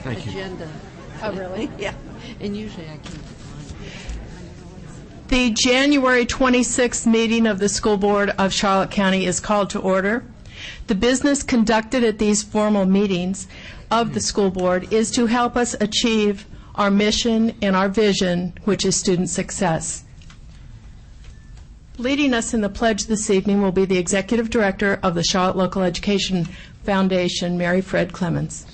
Thank you. agenda. Oh, really? Yeah, and usually I can't find it. The January 26th meeting of the School Board of Charlotte County is called to order. The business conducted at these formal meetings of the school board is to help us achieve our mission and our vision, which is student success. Leading us in the pledge this evening will be the Executive Director of the Charlotte Local Education Foundation, Mary Fred Clemens.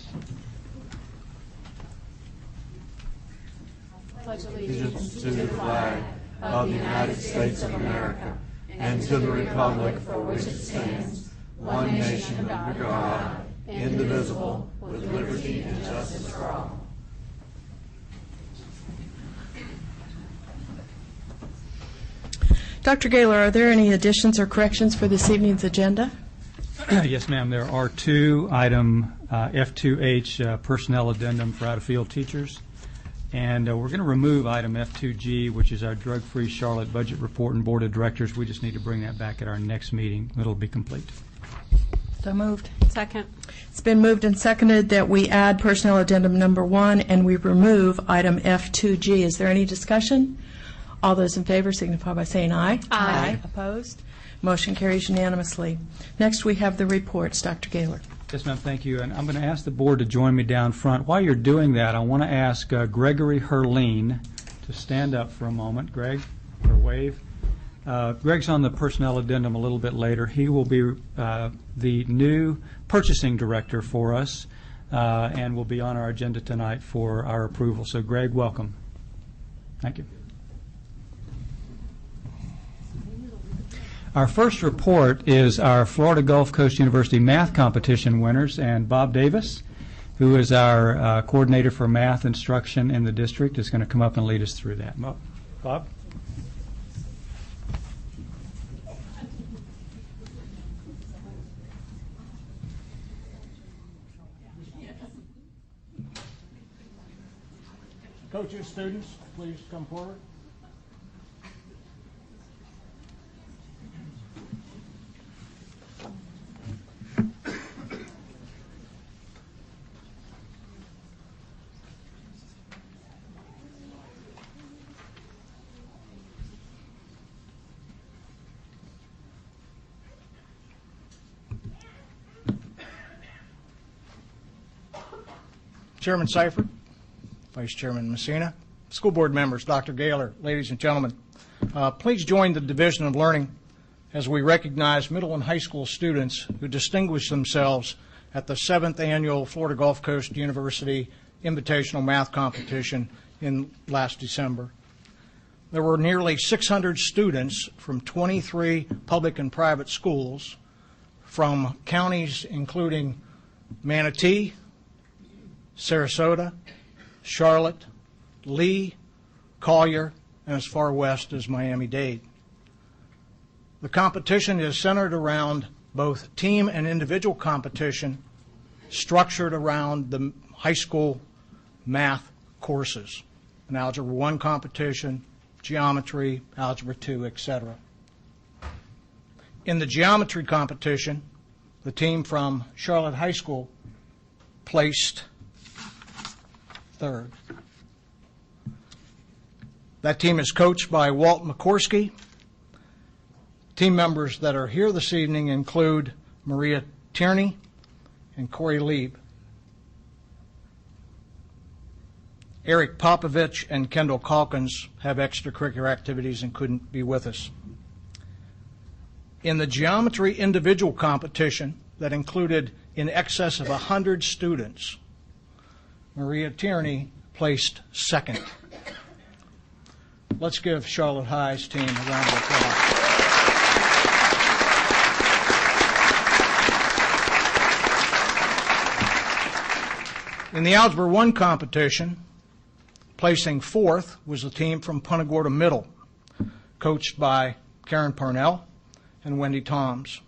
Allegiance to the flag of the United States of America and to the republic for which it stands, one nation under God, indivisible, with liberty and justice for all. Dr. Gaylor, are there any additions or corrections for this evening's agenda? Yes, ma'am. There are two. Item F2H, personnel addendum for out-of-field teachers. And we're going to remove item F2G, which is our drug-free Charlotte budget report and board of directors. We just need to bring that back at our next meeting. It'll be complete. So moved. Second. It's been moved and seconded that we add personnel addendum number 1 and we remove item F2G. Is there any discussion? All those in favor signify by saying aye. Aye. Opposed? Motion carries unanimously. Next, we have the reports. Dr. Gaylor. Yes, ma'am. Thank you. And I'm going to ask the board to join me down front. While you're doing that, I want to ask Gregory Herline to stand up for a moment. Greg, or wave. Greg's on the personnel addendum a little bit later. He will be the new purchasing director for us and will be on our agenda tonight for our approval. So, Greg, welcome. Thank you. Our first report is our Florida Gulf Coast University math competition winners, and Bob Davis, who is our coordinator for math instruction in the district, is going to come up and lead us through that. Bob? Coaches, students, please come forward. Chairman Seifert, Vice Chairman Messina, school board members, Dr. Gaylor, ladies and gentlemen, please join the Division of Learning as we recognize middle and high school students who distinguished themselves at the 7th Annual Florida Gulf Coast University Invitational Math Competition in last December. There were nearly 600 students from 23 public and private schools from counties including Manatee, Sarasota, Charlotte, Lee, Collier, and as far west as Miami-Dade. The competition is centered around both team and individual competition, structured around the high school math courses, an Algebra 1 competition, geometry, Algebra 2, etc. In the geometry competition, the team from Charlotte High School placed third. That team is coached by Walt McCorsky. Team members that are here this evening include Maria Tierney and Corey Lieb. Eric Popovich and Kendall Calkins have extracurricular activities and couldn't be with us. In the geometry individual competition that included in excess of 100 students, Maria Tierney placed second. Let's give Charlotte High's team a round of applause. In the Algebra 1 competition, placing fourth was the team from Punta Gorda Middle, coached by Karen Parnell and Wendy Toms.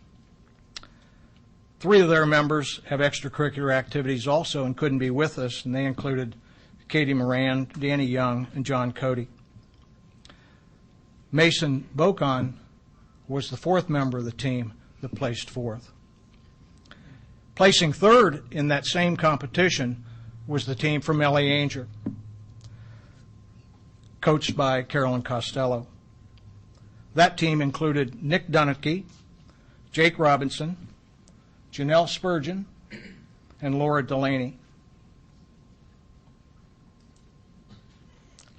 3 of their members have extracurricular activities also and couldn't be with us, and they included Katie Moran, Danny Young, and John Cody. Mason Bocon was the 4th member of the team that placed 4th. Placing third in that same competition was the team from Ellie Anger, coached by Carolyn Costello. That team included Nick Dunnicky, Jake Robinson, Janelle Spurgeon, and Laura Delaney.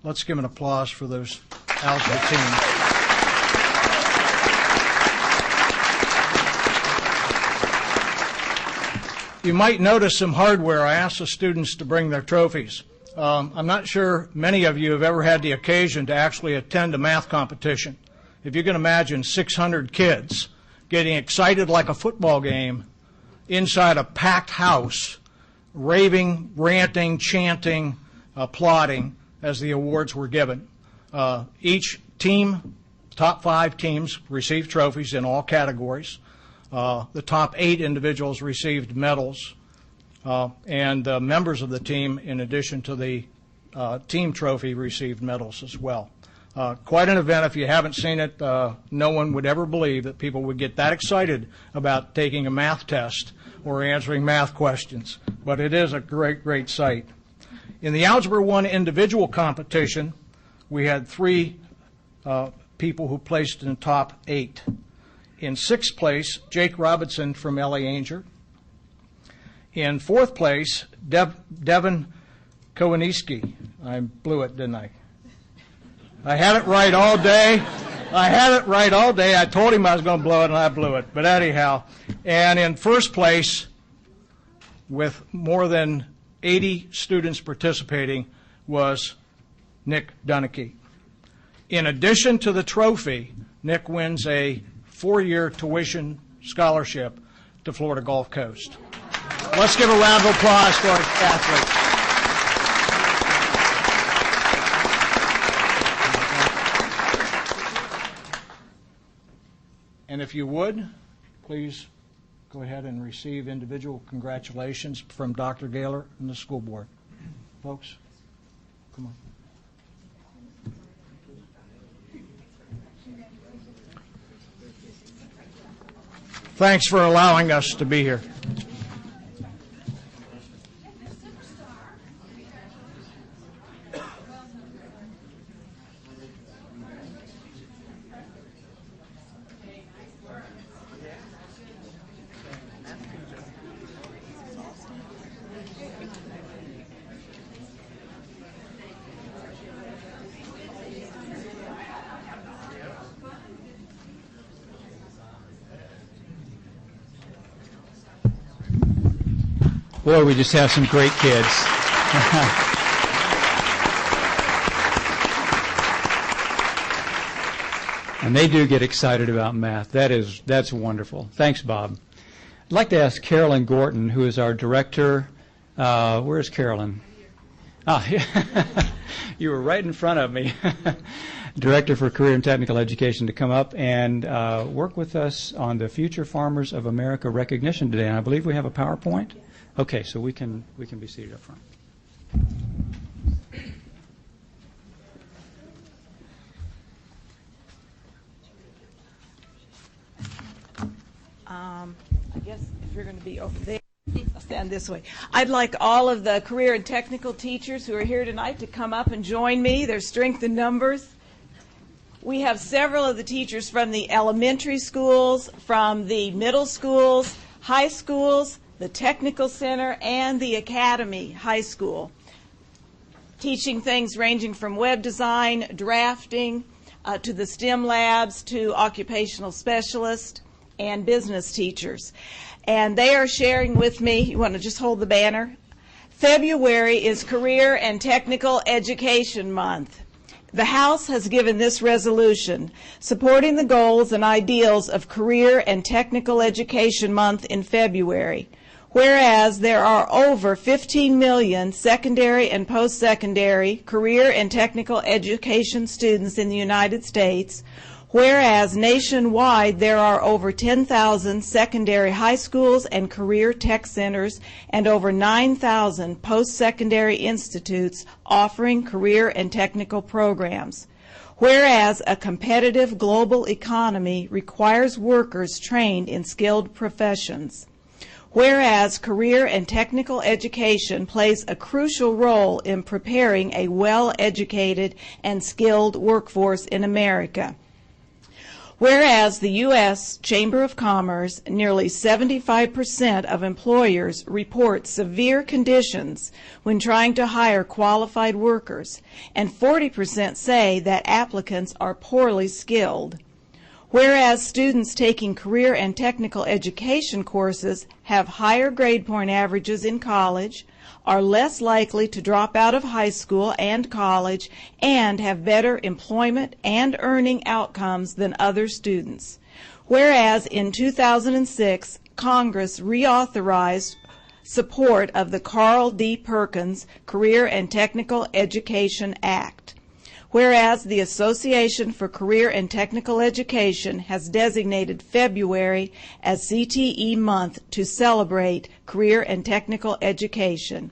Let's give an applause for those algebra teams. You might notice some hardware. I asked the students to bring their trophies. I'm not sure many of you have ever had the occasion to actually attend a math competition. If you can imagine 600 kids getting excited like a football game inside a packed house, raving, ranting, chanting, applauding as the awards were given. Each team, top 5 teams, received trophies in all categories. The top 8 individuals received medals, and members of the team, in addition to the team trophy, received medals as well. Quite an event. If you haven't seen it, no one would ever believe that people would get that excited about taking a math test or answering math questions. But it is a great, great sight. In the Algebra 1 individual competition, we had 3 people who placed in the top 8. In 6th place, Jake Robinson from Ellie Anger. In 4th place, Devin Kowaniski. I blew it, didn't I? I had it right all day. I told him I was going to blow it, and I blew it. But anyhow, and in 1st place, with more than 80 students participating, was Nick Dunnicky. In addition to the trophy, Nick wins a 4-year tuition scholarship to Florida Gulf Coast. Let's give a round of applause for our athletes. And if you would, please go ahead and receive individual congratulations from Dr. Gaylor and the school board. Folks, come on. Thanks for allowing us to be here. Boy, we just have some great kids. And they do get excited about math. That's wonderful. Thanks, Bob. I'd like to ask Carolyn Gorton, who is our director. Where is Carolyn? You were right in front of me. Director for Career and Technical Education, to come up and work with us on the Future Farmers of America recognition today. And I believe we have a PowerPoint. Okay, so we can be seated up front. I guess if you're going to be over there, I'll stand this way. I'd like all of the career and technical teachers who are here tonight to come up and join me. There's strength in numbers. We have several of the teachers from the elementary schools, from the middle schools, high schools, the Technical Center, and the Academy High School, teaching things ranging from web design, drafting, to the STEM labs, to occupational specialists and business teachers. And they are sharing with me, you want to just hold the banner? February is Career and Technical Education Month. The House has given this resolution, supporting the goals and ideals of Career and Technical Education Month in February. Whereas there are over 15 million secondary and post-secondary career and technical education students in the United States, whereas nationwide there are over 10,000 secondary high schools and career tech centers and over 9,000 post-secondary institutes offering career and technical programs. Whereas a competitive global economy requires workers trained in skilled professions. Whereas career and technical education plays a crucial role in preparing a well-educated and skilled workforce in America. Whereas the U.S. Chamber of Commerce, nearly 75% of employers report severe conditions when trying to hire qualified workers, and 40% say that applicants are poorly skilled. Whereas students taking career and technical education courses have higher grade point averages in college, are less likely to drop out of high school and college, and have better employment and earning outcomes than other students. Whereas in 2006, Congress reauthorized support of the Carl D. Perkins Career and Technical Education Act. Whereas the Association for Career and Technical Education has designated February as CTE month to celebrate career and technical education.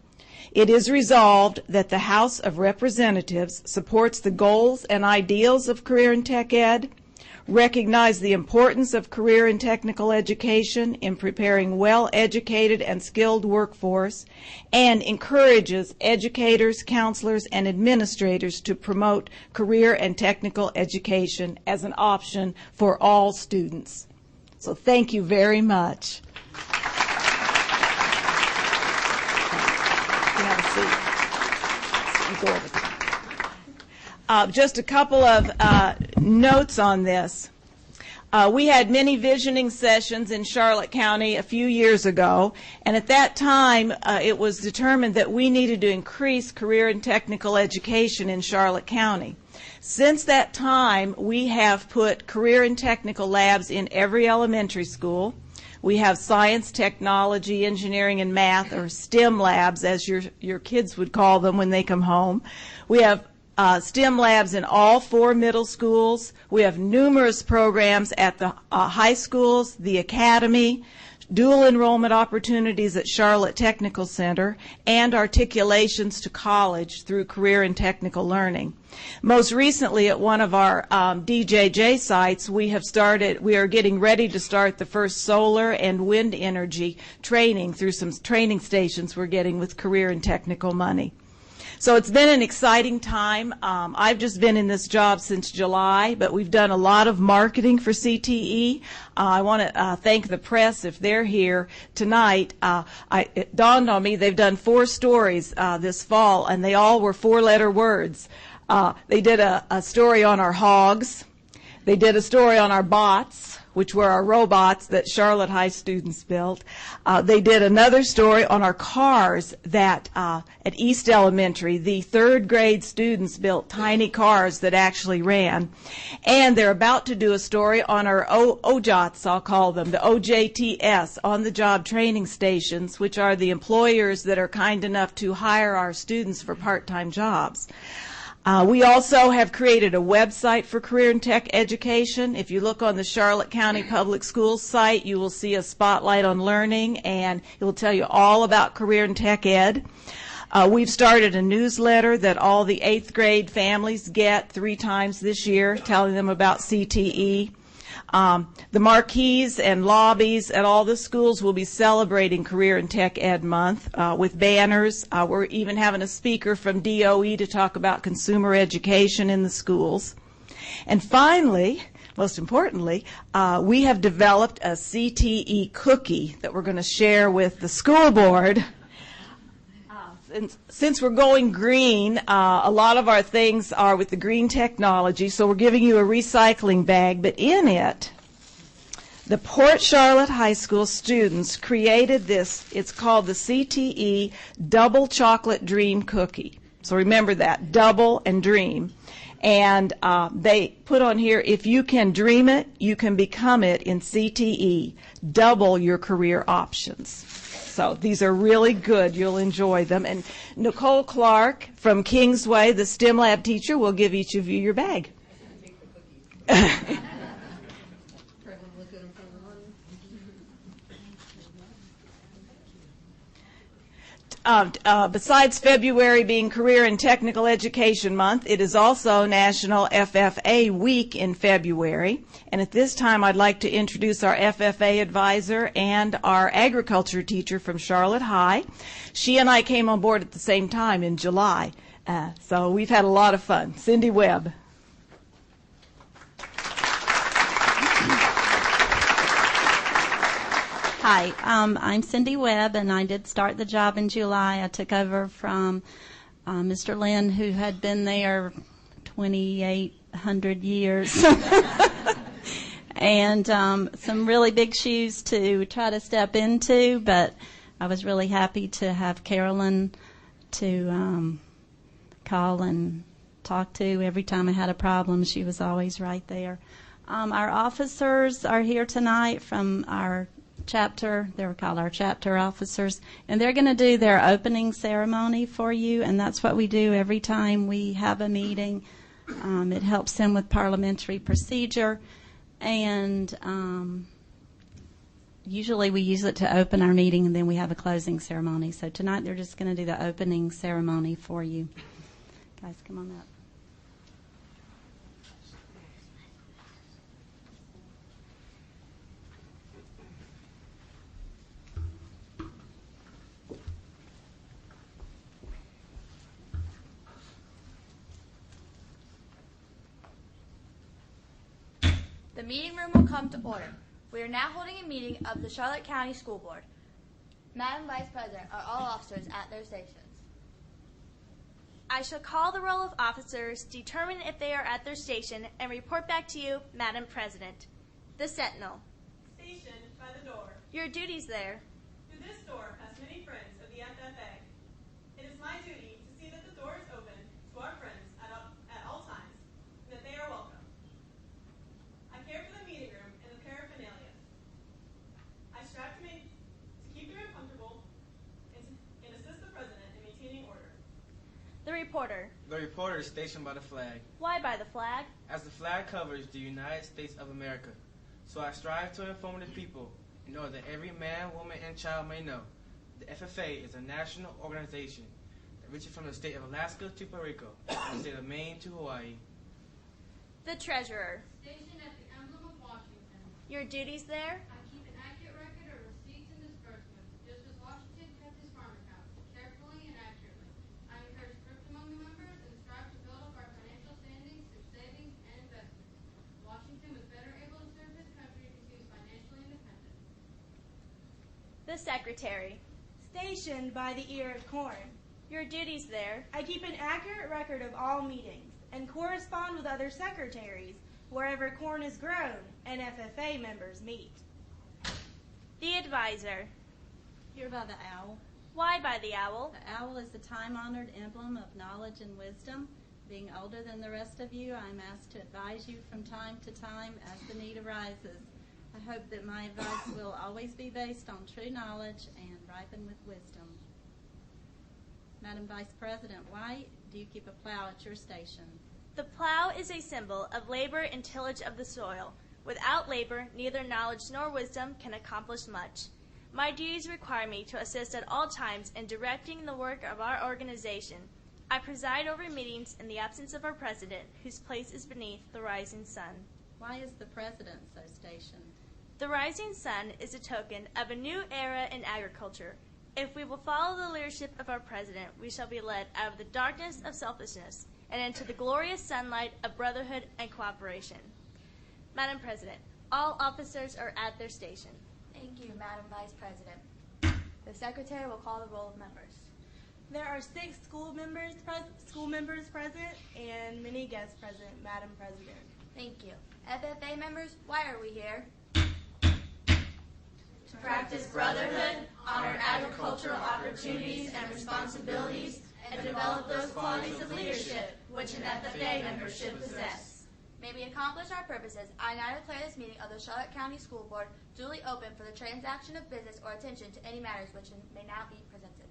It is resolved that the House of Representatives supports the goals and ideals of career and tech ed, recognize the importance of career and technical education in preparing well-educated and skilled workforce, and encourages educators, counselors, and administrators to promote career and technical education as an option for all students. So thank you very much. Have a seat. You go over there. Just a couple of notes on this. We had many visioning sessions in Charlotte County a few years ago, and at that time it was determined that we needed to increase career and technical education in Charlotte County. Since that time, we have put career and technical labs in every elementary school. We have science, technology, engineering, and math, or STEM labs, as your kids would call them when they come home. We have STEM labs in all 4 middle schools. We have numerous programs at the high schools, the academy, dual enrollment opportunities at Charlotte Technical Center, and articulations to college through career and technical learning. Most recently, at one of our DJJ sites, we are getting ready to start the first solar and wind energy training through some training stations we're getting with career and technical money. So it's been an exciting time. I've just been in this job since July, but we've done a lot of marketing for CTE. I want to thank the press if they're here tonight. It dawned on me they've done 4 stories this fall, and they all were 4-letter words. They did a story on our hogs. They did a story on our bots, which were our robots that Charlotte High students built. They did another story on our cars that at East Elementary, the 3rd grade students built tiny cars that actually ran. And they're about to do a story on our OJOTs, I'll call them, the OJTS, on-the-job training stations, which are the employers that are kind enough to hire our students for part-time jobs. We also have created a website for career and tech education. If you look on the Charlotte County Public Schools site, you will see a spotlight on learning, and it will tell you all about career and tech ed. We've started a newsletter that all the 8th grade families get 3 times this year, telling them about CTE. The marquees and lobbies at all the schools will be celebrating Career and Tech Ed Month with banners. We're even having a speaker from DOE to talk about consumer education in the schools. And finally, most importantly, we have developed a CTE cookie that we're going to share with the school board. Since we're going green, a lot of our things are with the green technology, so we're giving you a recycling bag, but in it, the Port Charlotte High School students created this. It's called the CTE Double Chocolate Dream Cookie. So remember that, double and dream. And they put on here, if you can dream it, you can become it in CTE. Double your career options. So these are really good. You'll enjoy them. And Nicole Clark from Kingsway, the STEM lab teacher, will give each of you your bag. besides February being Career and Technical Education Month, it is also National FFA Week in February. And at this time, I'd like to introduce our FFA advisor and our agriculture teacher from Charlotte High. She and I came on board at the same time in July, so we've had a lot of fun. Cindy Webb. Hi, I'm Cindy Webb, and I did start the job in July. I took over from Mr. Lynn, who had been there 2,800 years. And some really big shoes to try to step into, but I was really happy to have Carolyn to call and talk to every time I had a problem. She was always right there. Our officers are here tonight from our chapter. They're called our chapter officers, and they're going to do their opening ceremony for you, and that's what we do every time we have a meeting. It helps them with parliamentary procedure, and usually we use it to open our meeting, and then we have a closing ceremony. So tonight they're just going to do the opening ceremony for you. Guys, come on up. The meeting room will come to order. We are now holding a meeting of the Charlotte County School Board. Madam Vice President, are all officers at their stations? I shall call the roll of officers, determine if they are at their station, and report back to you, Madam President. The Sentinel. Stationed by the door. Your duties there. Through this door pass many friends of the FFA. It is my duty to see that the door is open to our friends at all times, and that they are welcome. I care for the meeting room and the paraphernalia. I strive to keep the room comfortable and assist the President in maintaining order. The reporter. The reporter is stationed by the flag. Why by the flag? As the flag covers the United States of America, so I strive to inform the people in order that every man, woman, and child may know. The FFA is a national organization that reaches from the state of Alaska to Puerto Rico, and the state of Maine to Hawaii. The Treasurer. Stationed at the emblem of Washington. Your duties there? I keep an accurate record of receipts and disbursements, just as Washington kept his farm accounts, carefully and accurately. I encourage thrift among the members and strive to build up our financial standings through savings and investments. Washington was better able to serve his country if he was financially independent. The Secretary. Stationed by the ear of corn. Your duties there? I keep an accurate record of all meetings and correspond with other secretaries wherever corn is grown and FFA members meet. The Advisor. Here by the owl. Why by the owl? The owl is a time-honored emblem of knowledge and wisdom. Being older than the rest of you, I'm asked to advise you from time to time as the need arises. I hope that my advice will always be based on true knowledge and ripen with wisdom. Madam Vice President, why do you keep a plow at your station? The plow is a symbol of labor and tillage of the soil. Without labor, neither knowledge nor wisdom can accomplish much. My duties require me to assist at all times in directing the work of our organization. I preside over meetings in the absence of our president, whose place is beneath the rising sun. Why is the president so stationed? The rising sun is a token of a new era in agriculture. If we will follow the leadership of our president, we shall be led out of the darkness of selfishness and into the glorious sunlight of brotherhood and cooperation. Madam President, all officers are at their station. Thank you, Madam Vice President. The Secretary will call the roll of members. There are 6 school members present and many guests present, Madam President. Thank you. FFA members, why are we here? To practice brotherhood, honor agricultural opportunities and responsibilities, and develop those qualities of leadership which an FFA member should possess. May we accomplish our purposes, I now declare this meeting of the Charlotte County School Board duly open for the transaction of business or attention to any matters which may now be presented.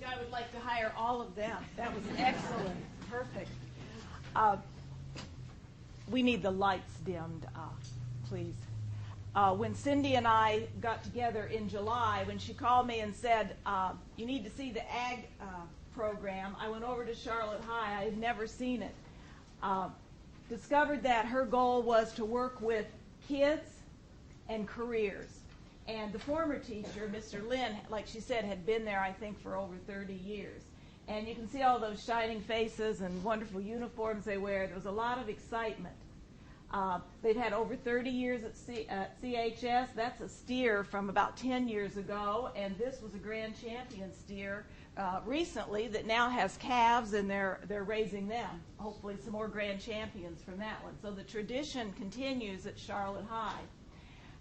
think I would like to hire all of them. That was excellent. Perfect. We need the lights dimmed, please. When Cindy and I got together in July, when she called me and said, you need to see the ag program, I went over to Charlotte High. I had never seen it. Discovered that her goal was to work with kids and careers. And the former teacher, Mr. Lynn, like she said, had been there, I think, for over 30 years. And you can see all those shining faces and wonderful uniforms they wear. There was a lot of excitement. They've had over 30 years at CHS. That's a steer from about 10 years ago, and this was a grand champion steer recently that now has calves, and they're raising them. Hopefully some more grand champions from that one. So the tradition continues at Charlotte High.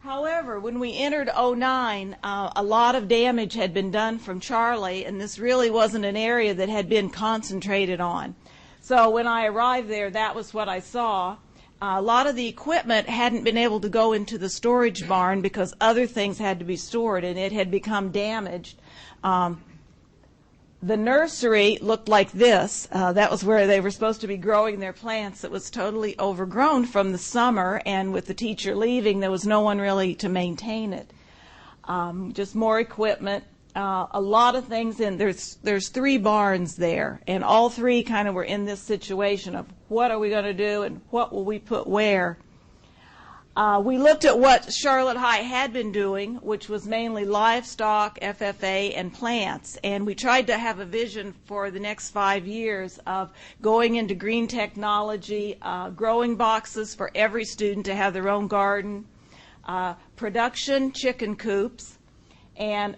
However, when we entered 09, a lot of damage had been done from Charlie, and this really wasn't an area that had been concentrated on. So when I arrived there, that was what I saw. A lot of the equipment hadn't been able to go into the storage barn because other things had to be stored, and it had become damaged. The nursery looked like this. That was where they were supposed to be growing their plants. It was totally overgrown from the summer, and with the teacher leaving, there was no one really to maintain it. Just more equipment. A lot of things in there's 3 barns there, and all 3 kind of were in this situation of what are we going to do and what will we put where. We looked at what Charlotte High had been doing, which was mainly livestock, FFA, and plants, and we tried to have a vision for the next 5 years of going into green technology, growing boxes for every student to have their own garden, production chicken coops, and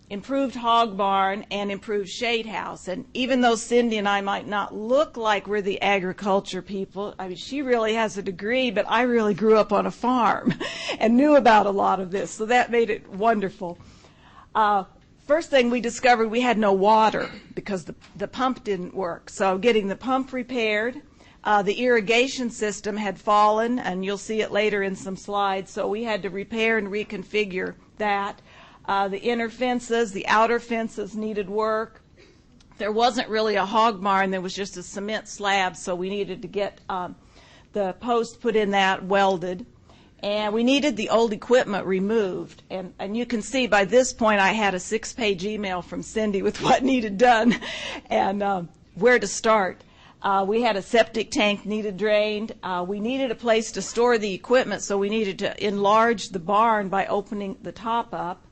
improved hog barn and improved shade house. And even though Cindy and I might not look like we're the agriculture people, I mean, she really has a degree, but I really grew up on a farm and knew about a lot of this, so that made it wonderful. First thing we discovered, we had no water because the pump didn't work. So getting the pump repaired, the irrigation system had fallen, and you'll see it later in some slides, so we had to repair and reconfigure that. The inner fences, the outer fences needed work. There wasn't really a hog barn, there was just a cement slab, so we needed to get the post put in that, welded. And we needed the old equipment removed. And you can see by this point I had a 6-page email from Cindy with what needed done and where to start. We had a septic tank needed drained. We needed a place to store the equipment, so we needed to enlarge the barn by opening the top up.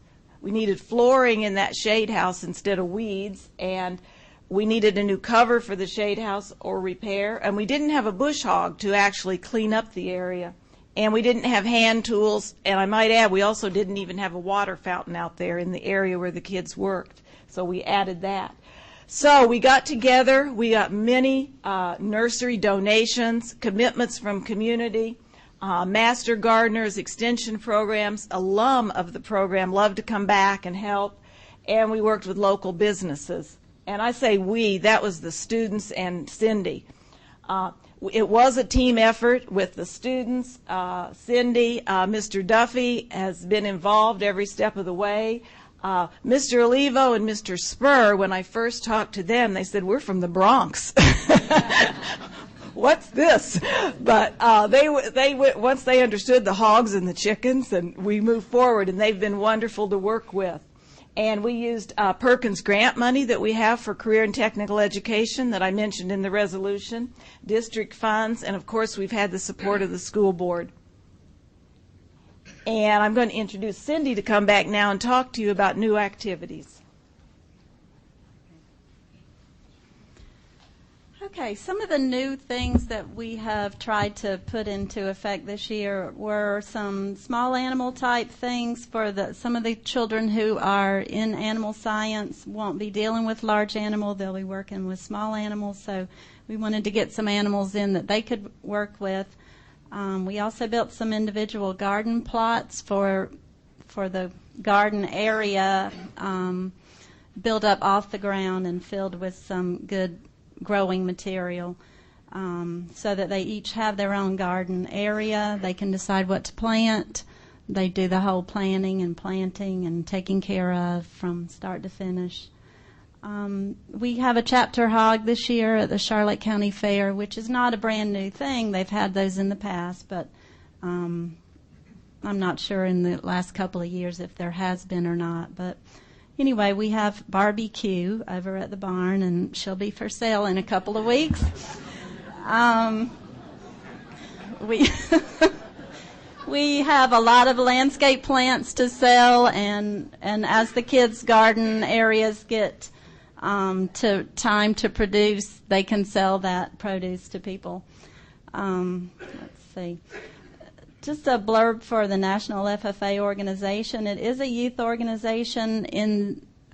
We needed flooring in that shade house instead of weeds, and we needed a new cover for the shade house or repair, and we didn't have a bush hog to actually clean up the area, and we didn't have hand tools, and I might add we also didn't even have a water fountain out there in the area where the kids worked, so we added that. So we got together, we got many nursery donations, commitments from community, master gardeners, extension programs, alum of the program loved to come back and help, and we worked with local businesses. And I say we, that was the students and Cindy. It was a team effort with the students. Cindy, Mr. Duffy has been involved every step of the way. Mr. Olivo and Mr. Spur, when I first talked to them, they said, we're from the Bronx. What's this? But once they understood the hogs and the chickens, and we moved forward, and they've been wonderful to work with. And we used Perkins grant money that we have for career and technical education that I mentioned in the resolution, district funds, and of course we've had the support of the school board. And I'm going to introduce Cindy to come back now and talk to you about new activities. Okay, some of the new things that we have tried to put into effect this year were some small animal type things for some of the children who are in animal science won't be dealing with large animal, they'll be working with small animals, so we wanted to get some animals in that they could work with. We also built some individual garden plots for the garden area, built up off the ground and filled with some good growing material, so that they each have their own garden area. They can decide what to plant. They do the whole planning and planting and taking care of from start to finish. We have a chapter hog this year at the Charlotte County Fair, which is not a brand new thing. They've had those in the past, but I'm not sure in the last couple of years if there has been or not. But anyway, we have Barbie Q over at the barn, and she'll be for sale in a couple of weeks. We have a lot of landscape plants to sell, and as the kids' garden areas get to time to produce, they can sell that produce to people. Let's see. Just a blurb for the National FFA organization. It is a youth organization.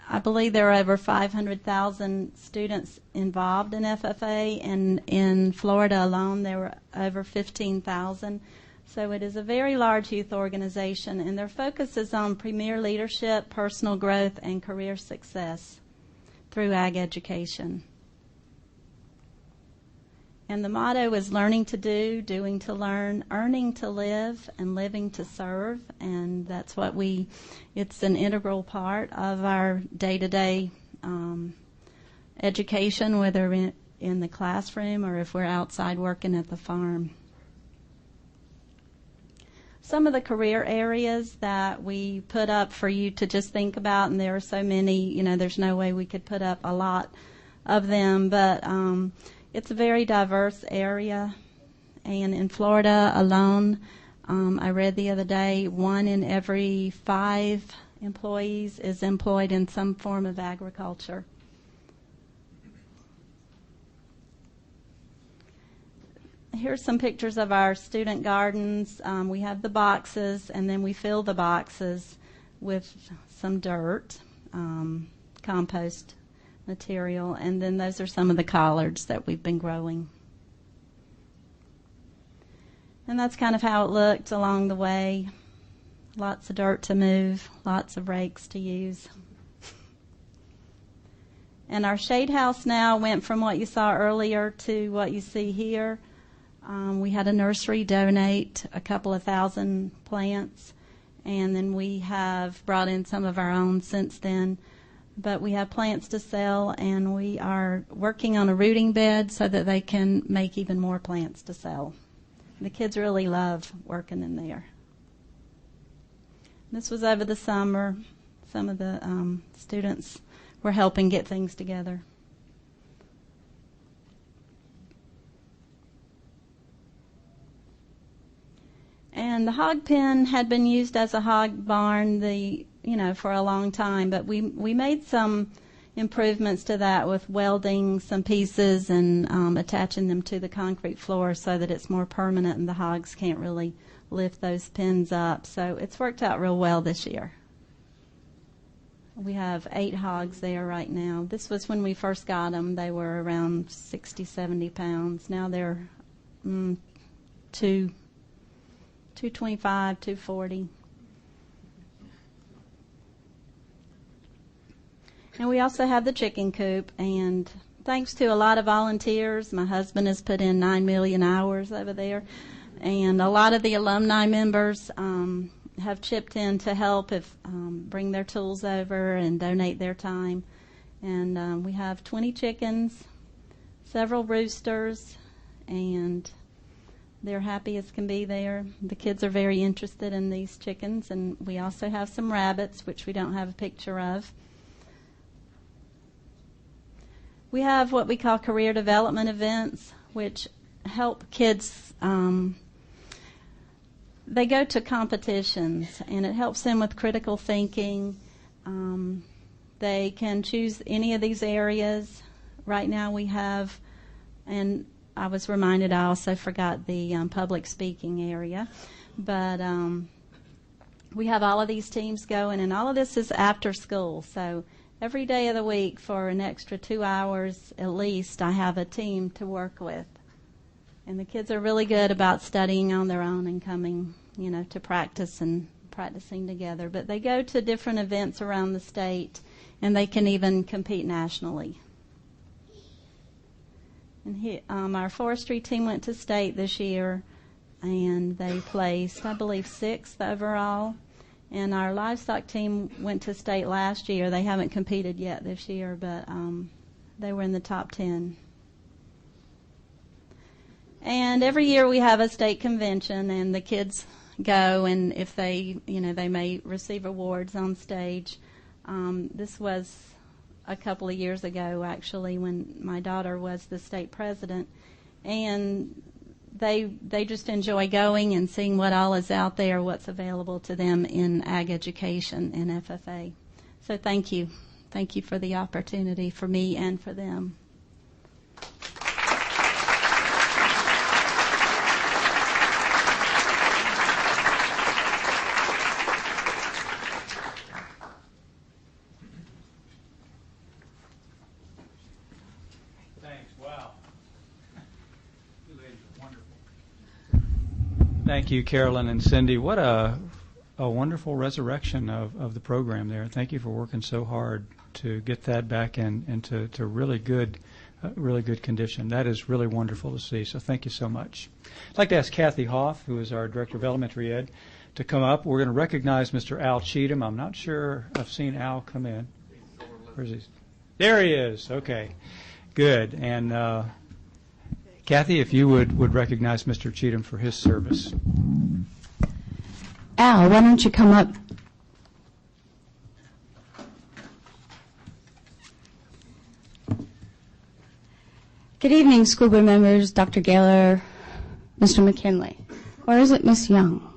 I believe there are over 500,000 students involved in FFA, and in Florida alone there were over 15,000. So it is a very large youth organization, and their focus is on premier leadership, personal growth, and career success through ag education. And the motto is learning to do, doing to learn, earning to live, and living to serve. And that's what it's an integral part of our day-to-day education, whether in the classroom or if we're outside working at the farm. Some of the career areas that we put up for you to just think about, and there are so many, there's no way we could put up a lot of them, but it's a very diverse area. And in Florida alone, I read the other day, 1 in every 5 employees is employed in some form of agriculture. Here's some pictures of our student gardens. We have the boxes, and then we fill the boxes with some dirt, compost material, and then those are some of the collards that we've been growing. And that's kind of how it looked along the way. Lots of dirt to move, lots of rakes to use. And our shade house now went from what you saw earlier to what you see here. We had a nursery donate a couple of thousand plants, and then we have brought in some of our own since then. But we have plants to sell, and we are working on a rooting bed so that they can make even more plants to sell. The kids really love working in there. This was over the summer. Some of the students were helping get things together. And the hog pen had been used as a hog barn for a long time, but we made some improvements to that with welding some pieces and attaching them to the concrete floor so that it's more permanent and the hogs can't really lift those pens up. So it's worked out real well this year. We have 8 hogs there right now. This was when we first got them. They were around 60, 70 pounds. Now they're 225, 240. And we also have the chicken coop, and thanks to a lot of volunteers, my husband has put in 9 million hours over there, and a lot of the alumni members have chipped in to help bring their tools over and donate their time. And we have 20 chickens, several roosters, and they're happy as can be there. The kids are very interested in these chickens, and we also have some rabbits, which we don't have a picture of. We have what we call career development events, which help kids. They go to competitions, and it helps them with critical thinking. They can choose any of these areas. Right now we have, and I was reminded I also forgot the public speaking area, but we have all of these teams going, and all of this is after school. So every day of the week for an extra 2 hours at least, I have a team to work with. And the kids are really good about studying on their own and coming, to practice and practicing together. But they go to different events around the state, and they can even compete nationally. And our forestry team went to state this year, and they placed, I believe, 6th overall. And our livestock team went to state last year. They haven't competed yet this year, but they were in the top 10. And every year we have a state convention, and the kids go, and if they, they may receive awards on stage. This was a couple of years ago, actually, when my daughter was the state president, and they just enjoy going and seeing what all is out there, what's available to them in ag education and FFA. So thank you. Thank you for the opportunity for me and for them. Thank you, Carolyn and Cindy. What a wonderful resurrection of the program there. Thank you for working so hard to get that back into really good condition. That is really wonderful to see, so thank you so much. I'd like to ask Kathy Hoff, who is our Director of Elementary Ed, to come up. We're going to recognize Mr. Al Cheatham. I'm not sure I've seen Al come in. Where's he? There he is. Okay, good. And Kathy, if you would recognize Mr. Cheatham for his service. Al, why don't you come up? Good evening, school board members, Dr. Gaylor, Mr. McKinley. Or is it Miss Young?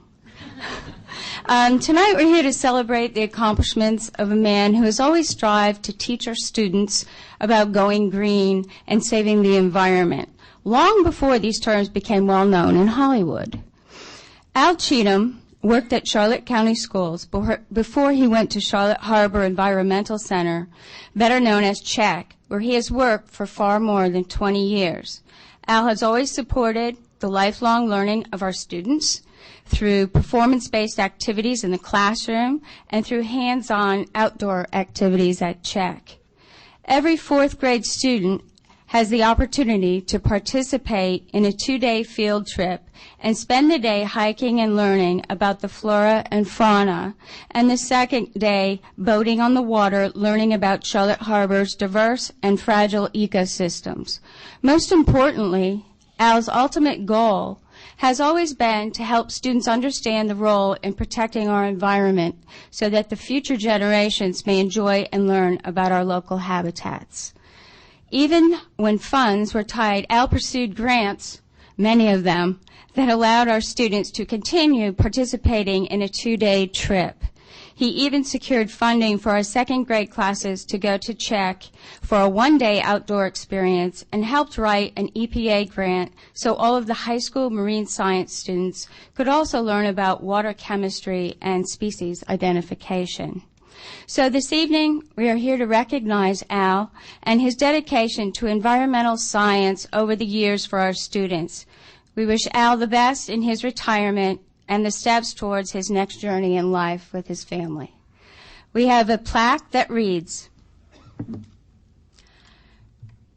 Tonight we're here to celebrate the accomplishments of a man who has always strived to teach our students about going green and saving the environment, long before these terms became well known in Hollywood. Al Cheatham worked at Charlotte County Schools before he went to Charlotte Harbor Environmental Center, better known as CHEC, where he has worked for far more than 20 years. Al has always supported the lifelong learning of our students through performance-based activities in the classroom and through hands-on outdoor activities at CHEC. Every fourth grade student has the opportunity to participate in a 2-day field trip and spend the day hiking and learning about the flora and fauna, and the second day boating on the water, learning about Charlotte Harbor's diverse and fragile ecosystems. Most importantly, Al's ultimate goal has always been to help students understand the role in protecting our environment so that the future generations may enjoy and learn about our local habitats. Even when funds were tight, Al pursued grants, many of them, that allowed our students to continue participating in a 2-day trip. He even secured funding for our second grade classes to go to CHEC for a 1-day outdoor experience and helped write an EPA grant so all of the high school marine science students could also learn about water chemistry and species identification. So this evening, we are here to recognize Al and his dedication to environmental science over the years for our students. We wish Al the best in his retirement and the steps towards his next journey in life with his family. We have a plaque that reads,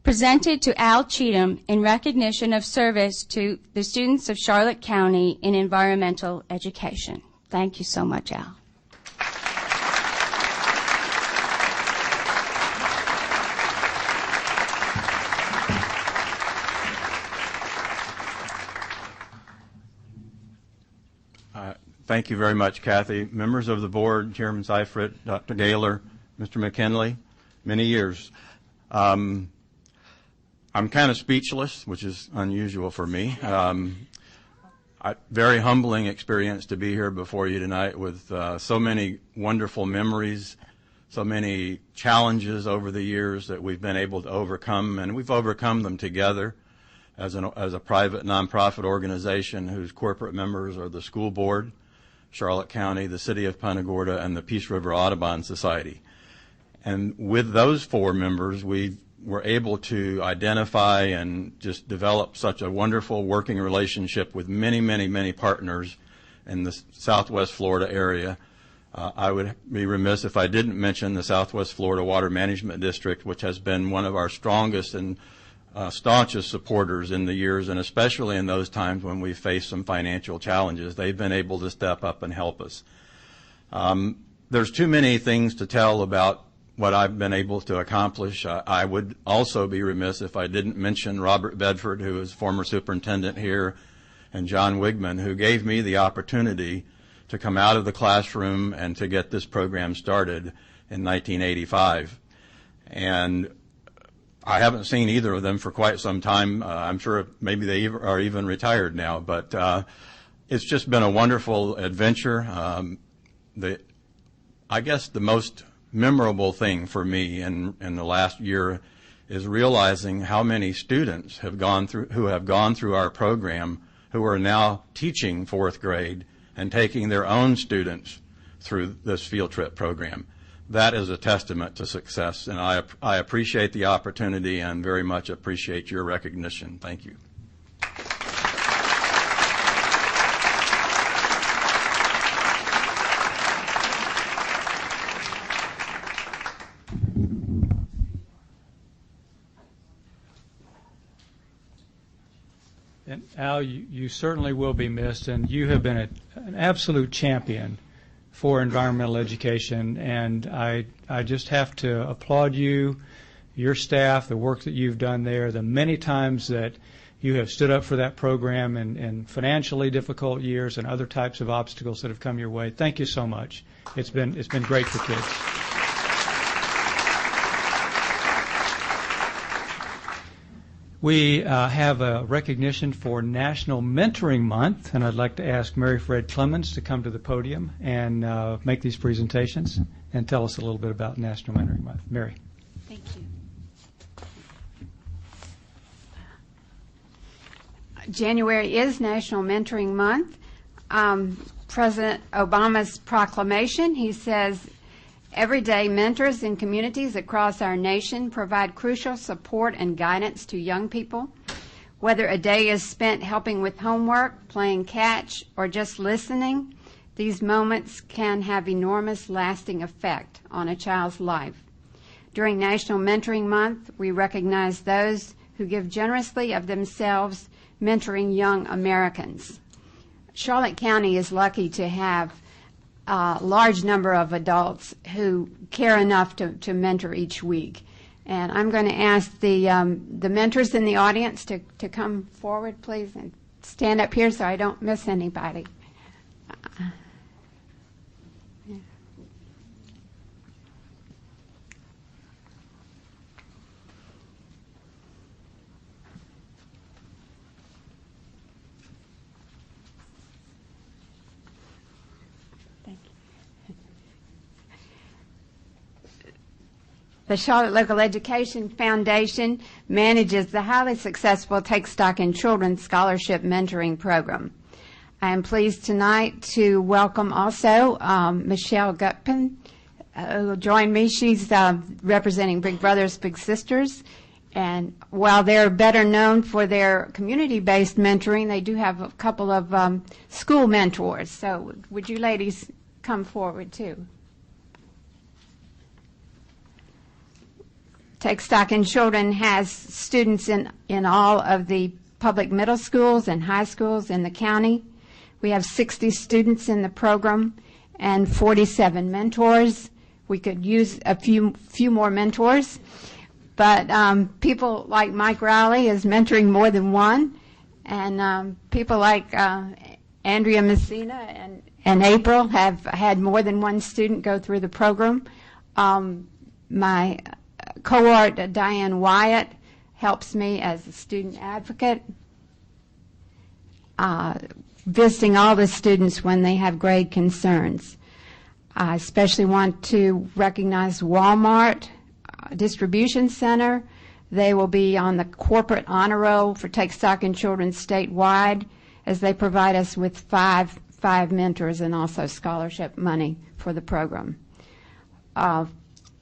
presented to Al Cheatham in recognition of service to the students of Charlotte County in environmental education. Thank you so much, Al. Thank you very much, Kathy. Members of the board, Chairman Seifert, Dr. Gaylor, Mr. McKinley, many years. I'm kind of speechless, which is unusual for me. Very humbling experience to be here before you tonight with so many wonderful memories, so many challenges over the years that we've been able to overcome, and we've overcome them together as a private nonprofit organization whose corporate members are the school board, Charlotte County, the City of Punta Gorda, and the Peace River Audubon Society. And with those 4 members, we were able to identify and just develop such a wonderful working relationship with many, many, many partners in the Southwest Florida area. I would be remiss if I didn't mention the Southwest Florida Water Management District, which has been one of our strongest and staunchest supporters in the years, and especially in those times when we faced some financial challenges. They've been able to step up and help us. There's too many things to tell about what I've been able to accomplish. I would also be remiss if I didn't mention Robert Bedford, who is former superintendent here, and John Wigman, who gave me the opportunity to come out of the classroom and to get this program started in 1985. And I haven't seen either of them for quite some time. I'm sure maybe they are even retired now, but it's just been a wonderful adventure. I guess the most memorable thing for me in the last year is realizing how many students who have gone through our program who are now teaching fourth grade and taking their own students through this field trip program. That is a testament to success, and I appreciate the opportunity and very much appreciate your recognition. Thank you. And Al, you certainly will be missed, and you have been an absolute champion for environmental education, and I just have to applaud you, your staff, the work that you've done there, the many times that you have stood up for that program in financially difficult years and other types of obstacles that have come your way. Thank you so much. It's been great for kids. We have a recognition for National Mentoring Month, and I'd like to ask Mary Fred Clemens to come to the podium and make these presentations and tell us a little bit about National Mentoring Month. Mary. Thank you. January is National Mentoring Month. President Obama's proclamation, he says, everyday mentors in communities across our nation provide crucial support and guidance to young people. Whether a day is spent helping with homework, playing catch, or just listening, these moments can have enormous lasting effect on a child's life. During National Mentoring Month, we recognize those who give generously of themselves mentoring young Americans. Charlotte County is lucky to have a large number of adults who care enough to mentor each week. And I'm going to ask the mentors in the audience to come forward, please, and stand up here so I don't miss anybody. The Charlotte Local Education Foundation manages the highly successful Take Stock in Children Scholarship Mentoring Program. I am pleased tonight to welcome also Michelle Gutpin, who will join me. She's representing Big Brothers Big Sisters. And while they're better known for their community-based mentoring, they do have a couple of school mentors. So would you ladies come forward too? Take Stock in Children has students in all of the public middle schools and high schools in the county. We have 60 students in the program and 47 mentors. We could use a few more mentors, but people like Mike Rowley is mentoring more than one, and people like Andrea Messina and April have had more than one student go through the program. My cohort, Diane Wyatt, helps me as a student advocate, visiting all the students when they have grade concerns. I especially want to recognize Walmart Distribution Center. They will be on the corporate honor roll for Take Stock in Children statewide, as they provide us with five mentors and also scholarship money for the program.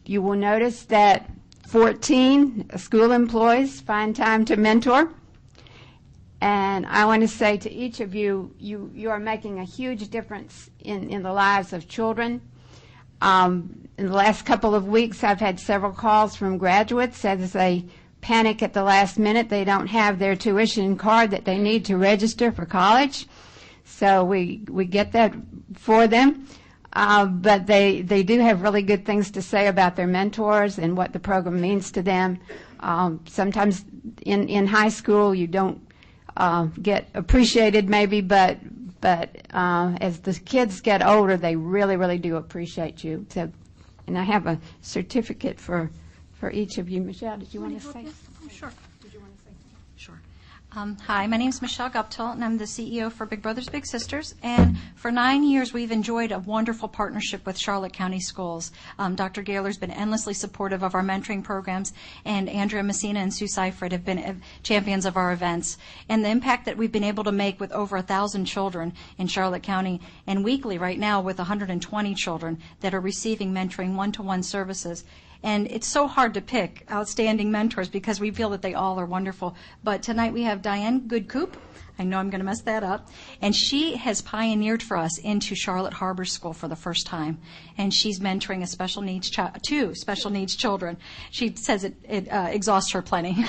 You will notice that 14 school employees find time to mentor. And I want to say to each of you, you are making a huge difference in the lives of children. In the last couple of weeks, I've had several calls from graduates as they panic at the last minute. They don't have their tuition card that they need to register for college. So we get that for them. but they do have really good things to say about their mentors and what the program means to them. Sometimes in high school you don't get appreciated maybe, but as the kids get older, they really, really do appreciate you. So, and I have a certificate for each of you. Michelle, did you want to say? Sure. Hi, my name is Michelle Guptill, and I'm the CEO for Big Brothers Big Sisters. And for 9 years, we've enjoyed a wonderful partnership with Charlotte County Schools. Dr. Gaylor's been endlessly supportive of our mentoring programs, and Andrea Messina and Sue Seifert have been champions of our events. And the impact that we've been able to make with over 1,000 children in Charlotte County, and weekly right now with 120 children that are receiving mentoring one-to-one services. And it's so hard to pick outstanding mentors because we feel that they all are wonderful. But tonight we have Diane Goodcoop. I know I'm going to mess that up. And she has pioneered for us into Charlotte Harbor School for the first time. And she's mentoring a special needs two special needs children. She says it exhausts her plenty.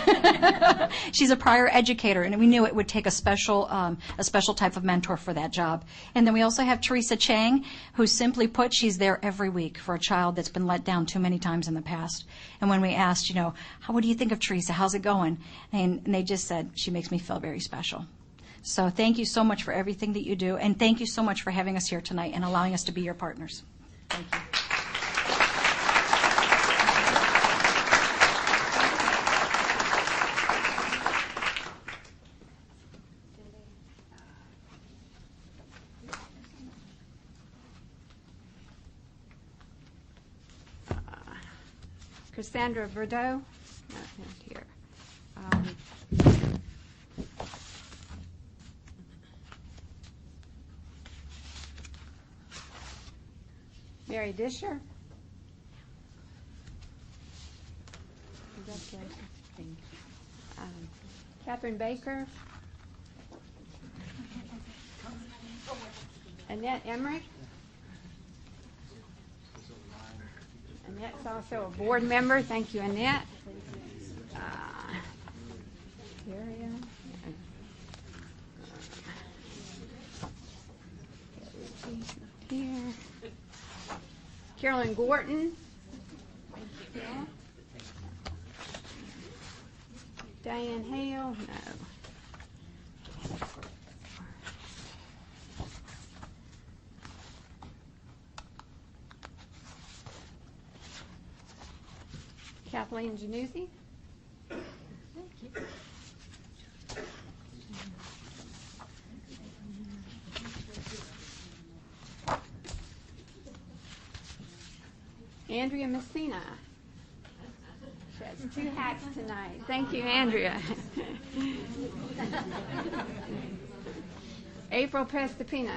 She's a prior educator, and we knew it would take a special type of mentor for that job. And then we also have Teresa Chang, who simply put, she's there every week for a child that's been let down too many times in the past. And when we asked, what do you think of Teresa? How's it going? And they just said, she makes me feel very special. So thank you so much for everything that you do, and thank you so much for having us here tonight and allowing us to be your partners. Thank you. Cassandra Verdot, not here. Mary Disher. Catherine Baker. Annette Emmerich. Annette's also a board member. Thank you, Annette. Here. Carolyn Gorton. Yeah. Diane Hale. No. Kathleen Januzzi. Thank you. Andrea Messina. She has 2 hats tonight. Thank you, Andrea. April Prestipino.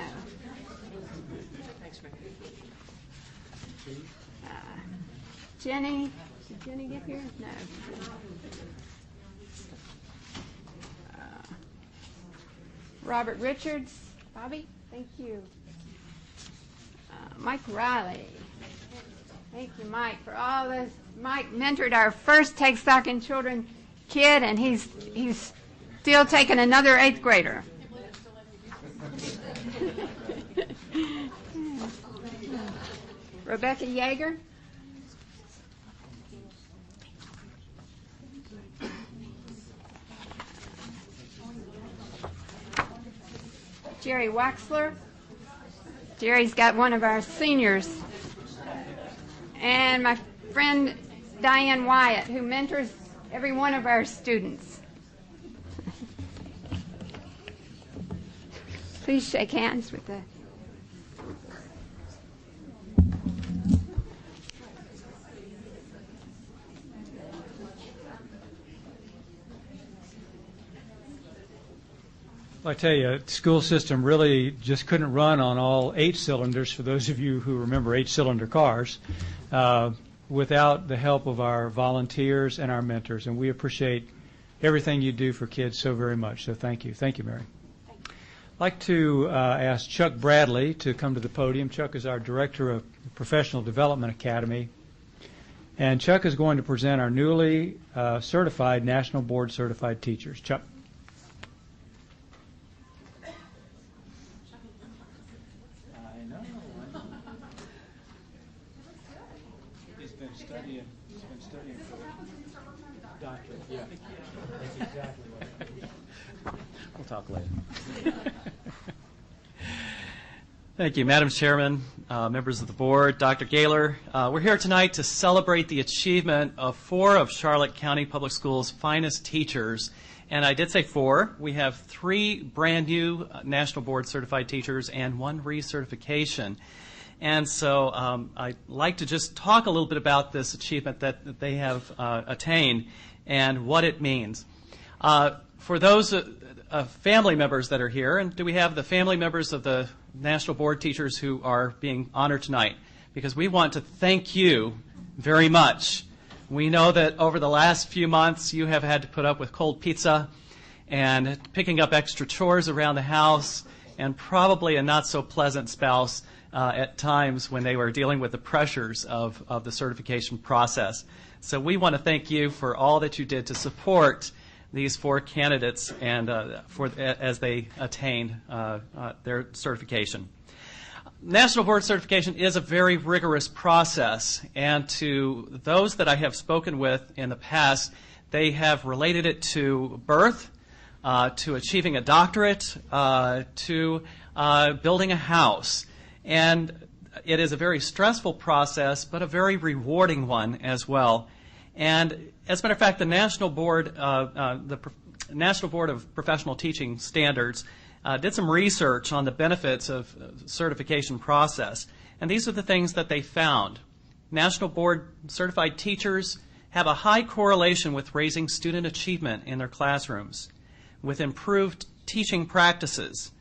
Thanks, Jenny. Did Jenny get here? No. Robert Richards. Bobby, thank you. Mike Riley. Thank you, Mike, for all this. Mike mentored our first Take Stock in Children kid, and he's still taking another 8th grader. Rebecca Yeager. Jerry Waxler. Jerry's got one of our seniors. And my friend Diane Wyatt, who mentors every one of our students. Please shake hands with the... I tell you, the school system really just couldn't run on all 8 cylinders, for those of you who remember 8-cylinder cars, without the help of our volunteers and our mentors. And we appreciate everything you do for kids so very much. So thank you. Thank you, Mary. I'd like to ask Chuck Bradley to come to the podium. Chuck is our Director of the Professional Development Academy. And Chuck is going to present our newly certified National Board Certified Teachers. Chuck. Doctorate, yeah. That's exactly what we'll talk later. Thank you, Madam Chairman, members of the board, Dr. Gaylor. We're here tonight to celebrate the achievement of 4 of Charlotte County Public Schools' finest teachers. And I did say 4. We have 3 brand new National Board Certified teachers and 1 recertification. And so I'd like to just talk a little bit about this achievement that they have attained and what it means. For those family members that are here, and do we have the family members of the National Board teachers who are being honored tonight? Because we want to thank you very much. We know that over the last few months you have had to put up with cold pizza and picking up extra chores around the house and probably a not so pleasant spouse at times when they were dealing with the pressures of the certification process. So we want to thank you for all that you did to support these 4 candidates and as they attained their certification. National Board Certification is a very rigorous process, and to those that I have spoken with in the past, they have related it to birth, to achieving a doctorate, to building a house. And it is a very stressful process, but a very rewarding one as well. And as a matter of fact, the National Board of Professional Teaching Standards did some research on the benefits of certification process. And these are the things that they found. National Board certified teachers have a high correlation with raising student achievement in their classrooms, with improved teaching practices,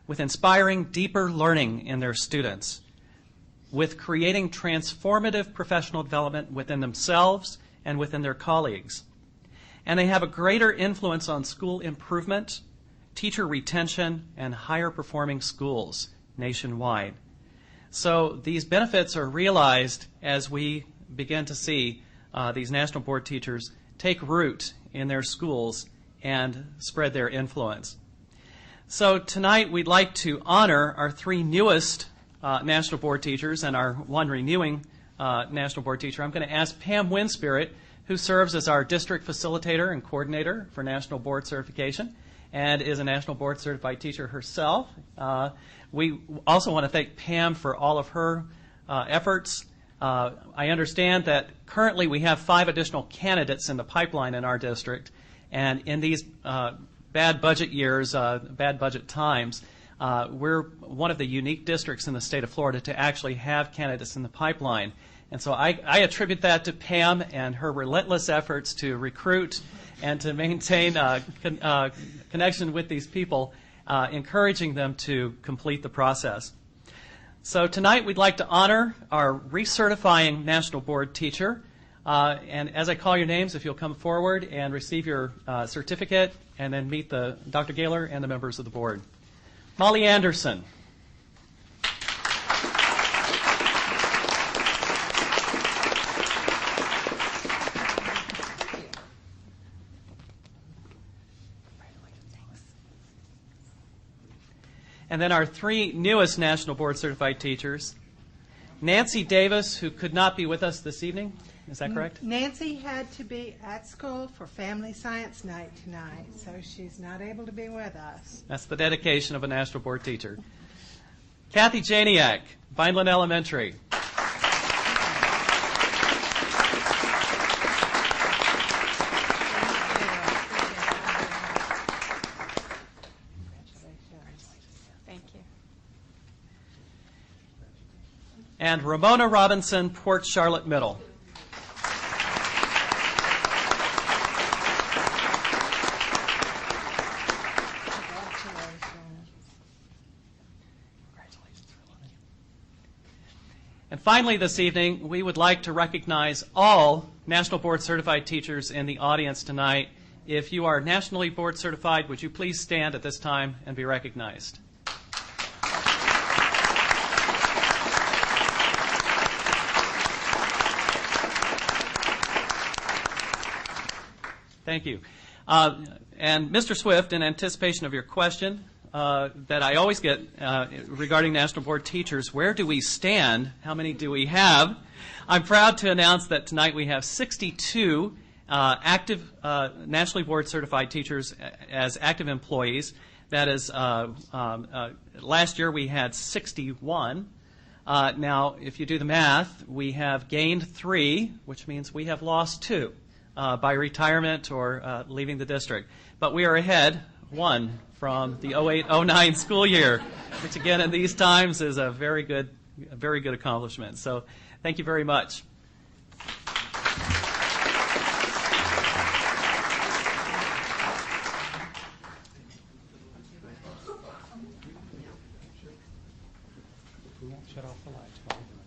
with inspiring deeper learning in their students, with creating transformative professional development within themselves and within their colleagues. And they have a greater influence on school improvement, teacher retention, and higher performing schools nationwide. So these benefits are realized as we begin to see these National Board teachers take root in their schools and spread their influence. So tonight we'd like to honor our 3 newest National Board teachers and our 1 renewing National Board teacher. I'm going to ask Pam Winspirit, who serves as our district facilitator and coordinator for National Board Certification and is a National Board Certified teacher herself. We also want to thank Pam for all of her efforts. I understand that currently we have 5 additional candidates in the pipeline in our district, and in these bad budget years, bad budget times, we're one of the unique districts in the state of Florida to actually have candidates in the pipeline. And so I attribute that to Pam and her relentless efforts to recruit and to maintain connection with these people, encouraging them to complete the process. So tonight we'd like to honor our recertifying National Board teacher. And as I call your names, if you'll come forward and receive your certificate and then meet Dr. Gaylor and the members of the board. Molly Anderson. And then our 3 newest National Board Certified teachers. Nancy Davis, who could not be with us this evening. Is that correct? Nancy had to be at school for Family Science Night tonight, so she's not able to be with us. That's the dedication of a National Board teacher. Kathy Janiak, Vineland Elementary. Thank you. And Ramona Robinson, Port Charlotte Middle. And finally this evening, we would like to recognize all National Board Certified teachers in the audience tonight. If you are nationally board certified, would you please stand at this time and be recognized? Thank you. And Mr. Swift, in anticipation of your question that I always get regarding National Board teachers, where do we stand? How many do we have? I'm proud to announce that tonight we have 62 active nationally board certified teachers as active employees. That is, last year we had 61. Now, if you do the math, we have gained 3, which means we have lost 2 by retirement or leaving the district. But we are ahead 1 from the 08-09 school year, which again in these times is a very good accomplishment. So thank you very much. We won't shut off the lights while we do it.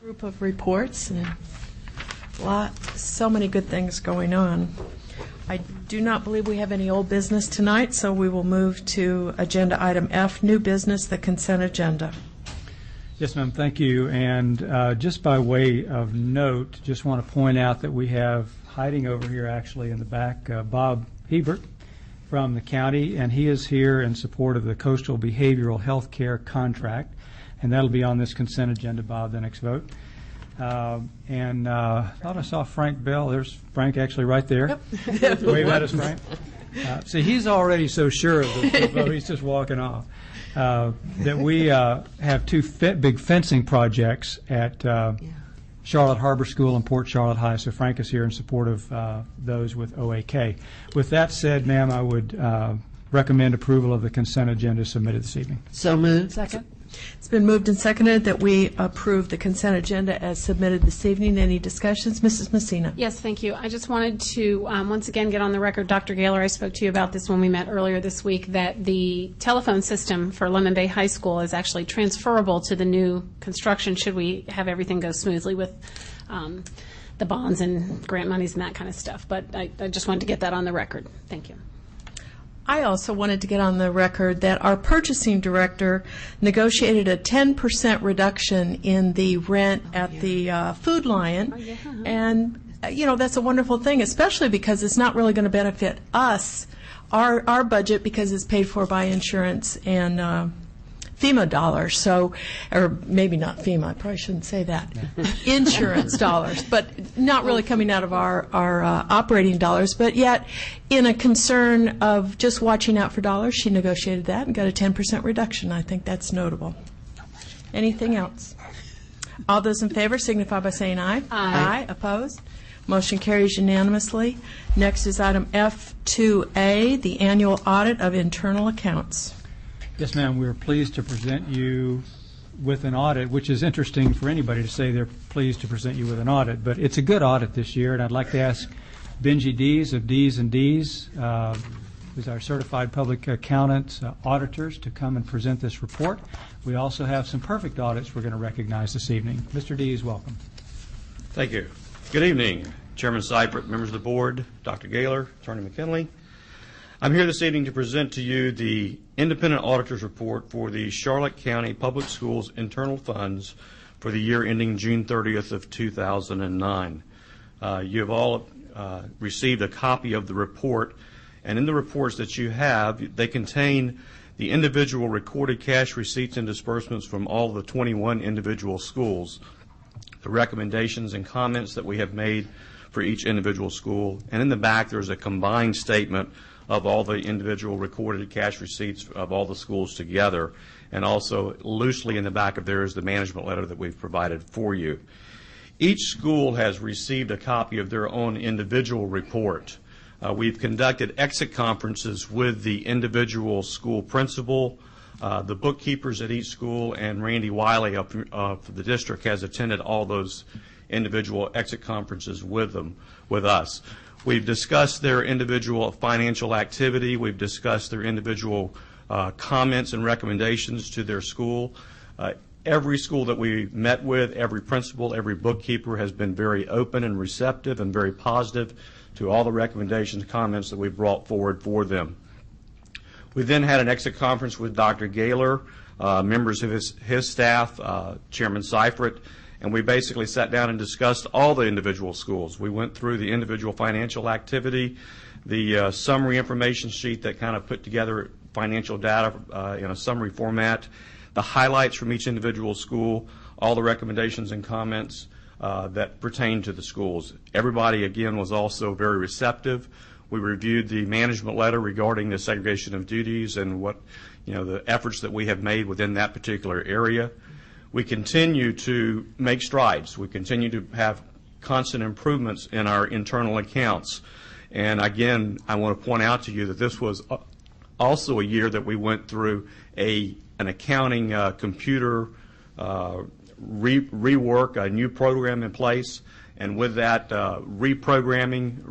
Group of reports and so many good things going on. I do not believe we have any old business tonight, so we will move to agenda item F, new business, the consent agenda. Yes, ma'am. Thank you. And just by way of note, just want to point out that we have hiding over here actually in the back Bob Hebert from the county, and he is here in support of the Coastal Behavioral Health Care Contract, and that'll be on this consent agenda, Bob, the next vote. And I thought I saw Frank Bell. There's Frank actually right there. Yep. Wave at us, Frank. See, he's already so sure of the vote, he's just walking off. That we have 2 big fencing projects at Charlotte Harbor School and Port Charlotte High. So Frank is here in support of those with OAK. With that said, ma'am, I would recommend approval of the consent agenda submitted this evening. So moved. Second. It's been moved and seconded that we approve the consent agenda as submitted this evening. Any discussions? Mrs. Messina. Yes, thank you. I just wanted to once again get on the record, Dr. Gaylor, I spoke to you about this when we met earlier this week, that the telephone system for Lemon Bay High School is actually transferable to the new construction should we have everything go smoothly with the bonds and grant monies and that kind of stuff. But I just wanted to get that on the record. Thank you. I also wanted to get on the record that our purchasing director negotiated a 10% reduction in the rent at the Food Lion. Oh, yeah. And, that's a wonderful thing, especially because it's not really going to benefit us, our budget, because it's paid for by insurance and FEMA dollars, or maybe not FEMA, I probably shouldn't say that, insurance dollars, but not really coming out of our operating dollars. But yet, in a concern of just watching out for dollars, she negotiated that and got a 10% reduction. I think that's notable. Anything else? All those in favor signify by saying aye. Aye. Opposed? Motion carries unanimously. Next is item F2A, the annual audit of internal accounts. Yes, ma'am. We're pleased to present you with an audit, which is interesting for anybody to say they're pleased to present you with an audit, but it's a good audit this year, and I'd like to ask Benji Dees of Dees & Dees, who's our certified public accountant auditors, to come and present this report. We also have some perfect audits we're going to recognize this evening. Mr. Dees, welcome. Thank you. Good evening, Chairman Seibert, members of the board, Dr. Gaylor, Attorney McKinley. I'm here this evening to present to you the Independent Auditor's Report for the Charlotte County Public Schools internal funds for the year ending June 30th of 2009. You have all received a copy of the report, and in the reports that you have, they contain the individual recorded cash receipts and disbursements from all the 21 individual schools, the recommendations and comments that we have made for each individual school, and in the back there's a combined statement of all the individual recorded cash receipts of all the schools together, and also loosely in the back of there is the management letter that we've provided for you. Each school has received a copy of their own individual report. We've conducted exit conferences with the individual school principal, the bookkeepers at each school, and Randy Wiley of the district has attended all those individual exit conferences with us. We've discussed their individual financial activity. We've discussed their individual comments and recommendations to their school. every school that we met with, every principal, every bookkeeper has been very open and receptive and very positive to all the recommendations, comments that we brought forward for them. We then had an exit conference with Dr. Gaylor, members of his staff, Chairman Seifert, and we basically sat down and discussed all the individual schools. We went through the individual financial activity, the summary information sheet that kind of put together financial data in a summary format, the highlights from each individual school, all the recommendations and comments that pertain to the schools. Everybody, again, was also very receptive. We reviewed the management letter regarding the segregation of duties and what, the efforts that we have made within that particular area. We continue to make strides. We continue to have constant improvements in our internal accounts. And again, I want to point out to you that this was also a year that we went through an accounting computer rework, a new program in place. And with that reprogramming,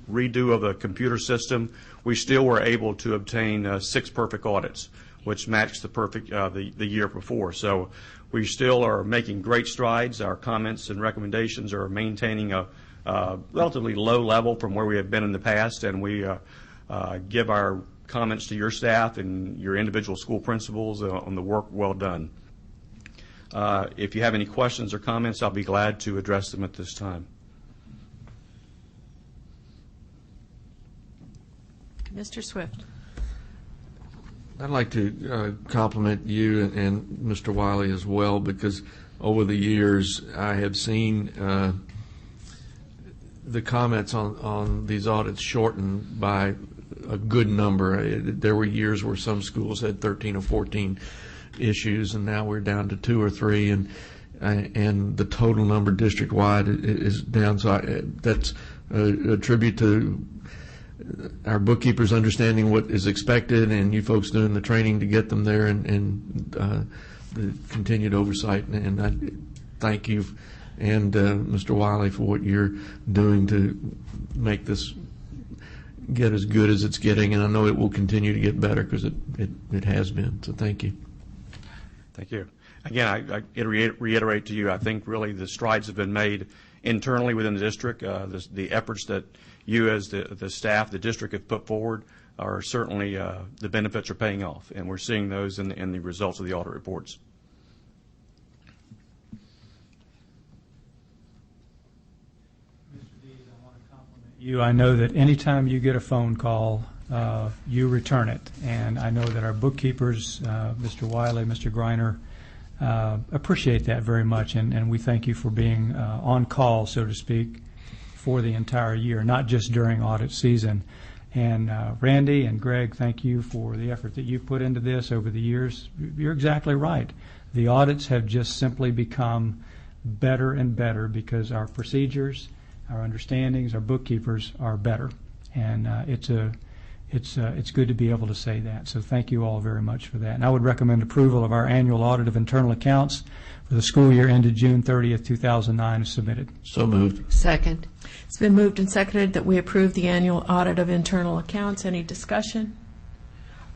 redo of the computer system, we still were able to obtain 6 perfect audits, which matched the year before. So we still are making great strides. Our comments and recommendations are maintaining a relatively low level from where we have been in the past, and we give our comments to your staff and your individual school principals on the work well done. If you have any questions or comments, I'll be glad to address them at this time. Mr. Swift. I'd like to compliment you and Mr. Wiley as well, because over the years I have seen the comments on these audits shortened by a good number. There were years where some schools had 13 or 14 issues, and now we're down to 2 or 3, and the total number district-wide is down. So that's a tribute to our bookkeepers understanding what is expected, and you folks doing the training to get them there, and the continued oversight. And I thank you and Mr. Wiley for what you're doing to make this get as good as it's getting, and I know it will continue to get better because it has been. So thank you. Thank you. Again, I reiterate to you, I think really the strides have been made internally within the district. The efforts that you as the staff, the district have put forward are certainly, the benefits are paying off, and we're seeing those in the results of the audit reports. I know that anytime you get a phone call, you return it. And I know that our bookkeepers, Mr. Wiley, Mr. Greiner, appreciate that very much. And we thank you for being on call, so to speak, for the entire year, not just during audit season. And Randy and Greg, thank you for the effort that you've put into this over the years. You're exactly right. The audits have just simply become better and better because our procedures, our understandings, our bookkeepers are better, and it's good to be able to say that. So thank you all very much for that. And I would recommend approval of our annual audit of internal accounts for the school year ended June 30th, 2009 as submitted. So moved. Second. It's been moved and seconded that we approve the annual audit of internal accounts. Any discussion?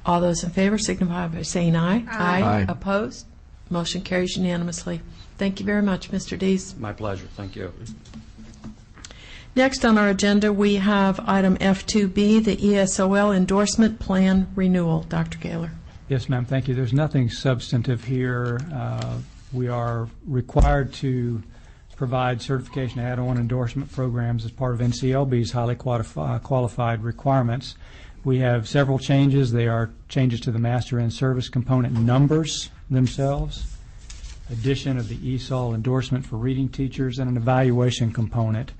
All those in favor signify by saying aye. Aye. Aye. Opposed? Motion carries unanimously. Thank you very much, Mr. Dees. My pleasure. Thank you. Next on our agenda, we have item F2B, the ESOL endorsement plan renewal. Dr. Gaylor. Yes, ma'am. Thank you. There's nothing substantive here. We are required to provide certification add-on endorsement programs as part of NCLB's highly qualified requirements. We have several changes. They are changes to the master and service component numbers themselves, addition of the ESOL endorsement for reading teachers, and an evaluation component.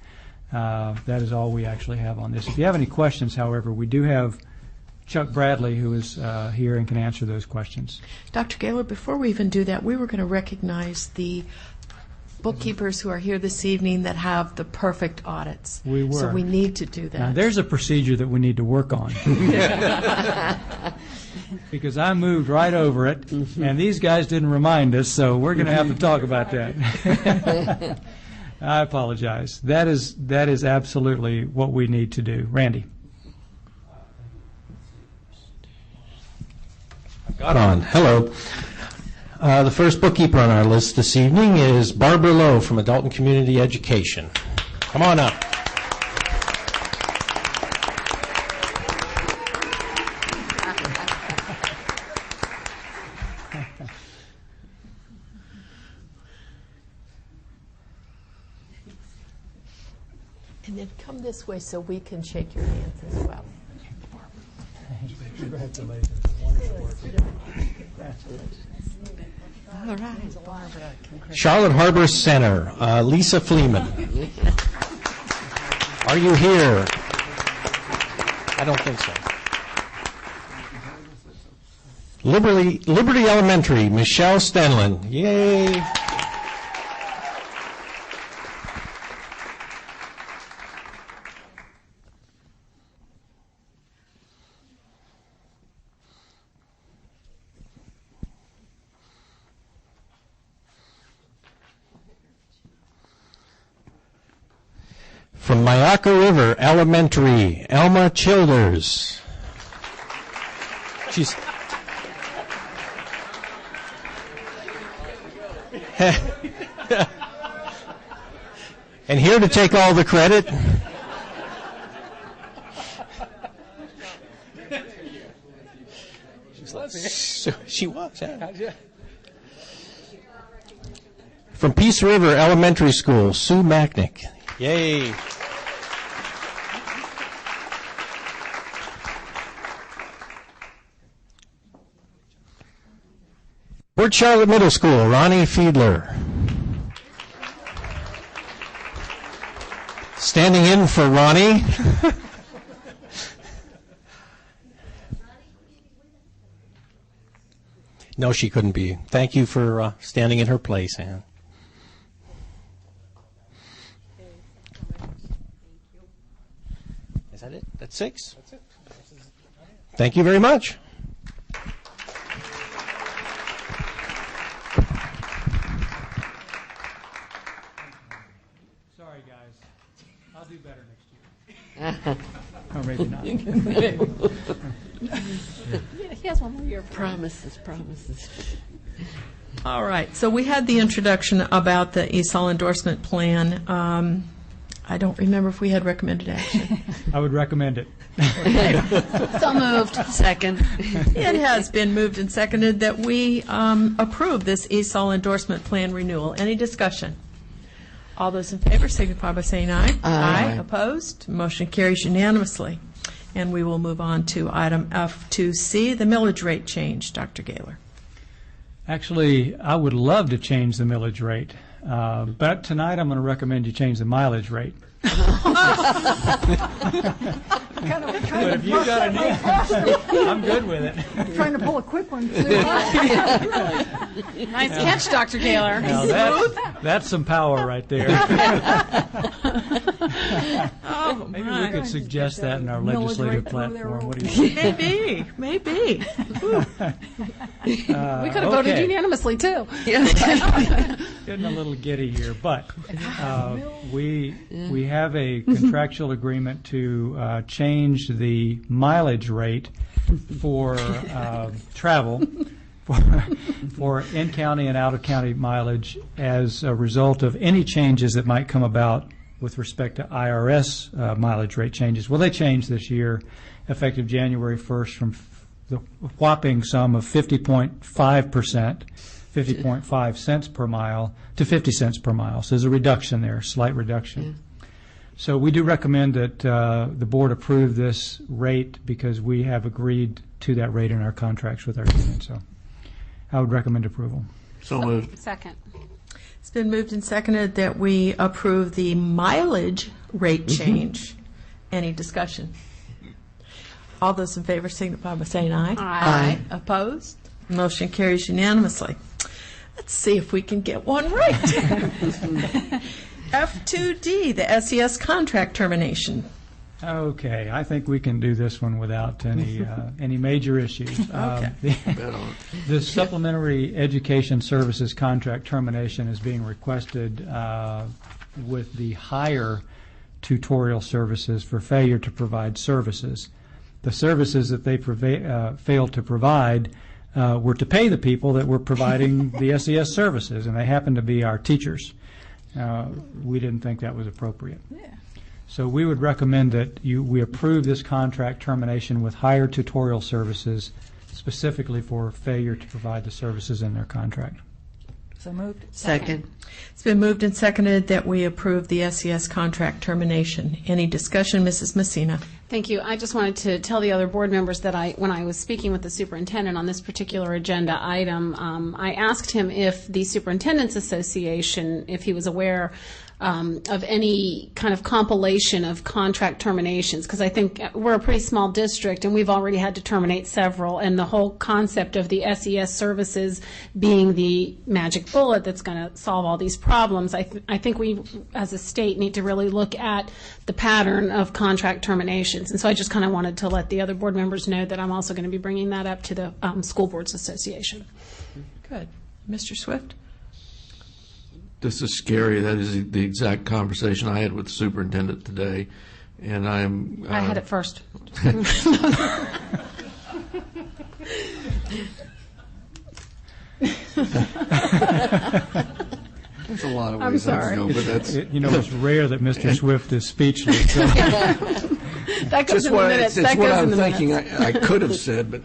That is all we actually have on this. If you have any questions, however, we do have Chuck Bradley, who is here and can answer those questions. Dr. Gaylor, before we even do that, we were going to recognize the bookkeepers who are here this evening that have the perfect audits. We were. So we need to do that. Now, there's a procedure that we need to work on. Because I moved right over it, and these guys didn't remind us, so we're going to have to talk about that. I apologize. That is absolutely what we need to do. Randy. Got on. Hello. The first bookkeeper on our list this evening is Barbara Lowe from Adult and Community Education. Come on up. And then come this way so we can shake your hands as well. Congratulations. All right, Barbara. Charlotte Harbor Center, Lisa Fleeman. Are you here? I don't think so. Liberty Elementary, Michelle Stenlin. Yay. From Myakka River Elementary, Elma Childers. She's and here to take all the credit. She was. Yeah. From Peace River Elementary School, Sue Macknick. Yay. Port Charlotte Middle School, Ronnie Fiedler. Standing in for Ronnie. No, she couldn't be. Thank you for standing in her place, Ann. Is that it? That's 6? That's it. Thank you very much. Sorry, guys. I'll do better next year. Or maybe not. He has one more year. Promises. All right, so we had the introduction about the ESOL endorsement plan. I don't remember if we had recommended action. I would recommend it. So moved. Second. It has been moved and seconded that we approve this ESOL endorsement plan renewal. Any discussion? All those in favor signify by saying aye. Aye. Opposed? Motion carries unanimously. And we will move on to item F2C, the millage rate change. Dr. Gaylor. Actually, I would love to change the millage rate, but tonight I'm going to recommend you change the mileage rate. But if you got an I'm good with it. Trying to pull a quick one, too. Nice catch, Dr. Gaylor. Now that's some power right there. Maybe we could suggest that in our legislative platform. What do you think? Maybe. We could have voted unanimously, too. Getting a little giddy here, but we have a contractual agreement to change the mileage rate for travel for in-county and out-of-county mileage as a result of any changes that might come about with respect to IRS mileage rate changes. Well, they changed this year, effective January 1st, from the whopping sum of 50.5 cents per mile to 50 cents per mile. So there's a reduction there, slight reduction. Yeah. So we do recommend that the board approve this rate because we have agreed to that rate in our contracts with our union. So I would recommend approval. So moved. Second. It's been moved and seconded that we approve the mileage rate change. Any discussion? All those in favor signify by saying aye. Aye. Opposed? Motion carries unanimously. Let's see if we can get one right. F2D, the SES contract termination. Okay, I think we can do this one without any major issues. Okay. The supplementary education services contract termination is being requested with the higher tutorial services for failure to provide services. The services that they failed to provide were to pay the people that were providing the SES services, and they happened to be our teachers. We didn't think that was appropriate. Yeah. So we would recommend that we approve this contract termination with higher tutorial services, specifically for failure to provide the services in their contract. So moved. Second. It's been moved and seconded that we approve the SES contract termination. Any discussion, Mrs. Messina? Thank you. I just wanted to tell the other board members that when I was speaking with the superintendent on this particular agenda item, I asked him if the Superintendent's Association, if he was aware of any kind of compilation of contract terminations, because I think we're a pretty small district and we've already had to terminate several, and the whole concept of the SES services being the magic bullet that's going to solve all these problems, I think we as a state need to really look at the pattern of contract terminations. And so I just kind of wanted to let the other board members know that I'm also going to be bringing that up to the School Boards Association. Good. Mr. Swift? This is scary. That is the exact conversation I had with the superintendent today, and I'm. I had it first. There's a lot of I'm ways I sorry. can go, but that's. It's rare that Mr. Swift is speechless. So. That goes Just in the what, minutes. it's That what goes I'm in the thinking minutes. I could have said, but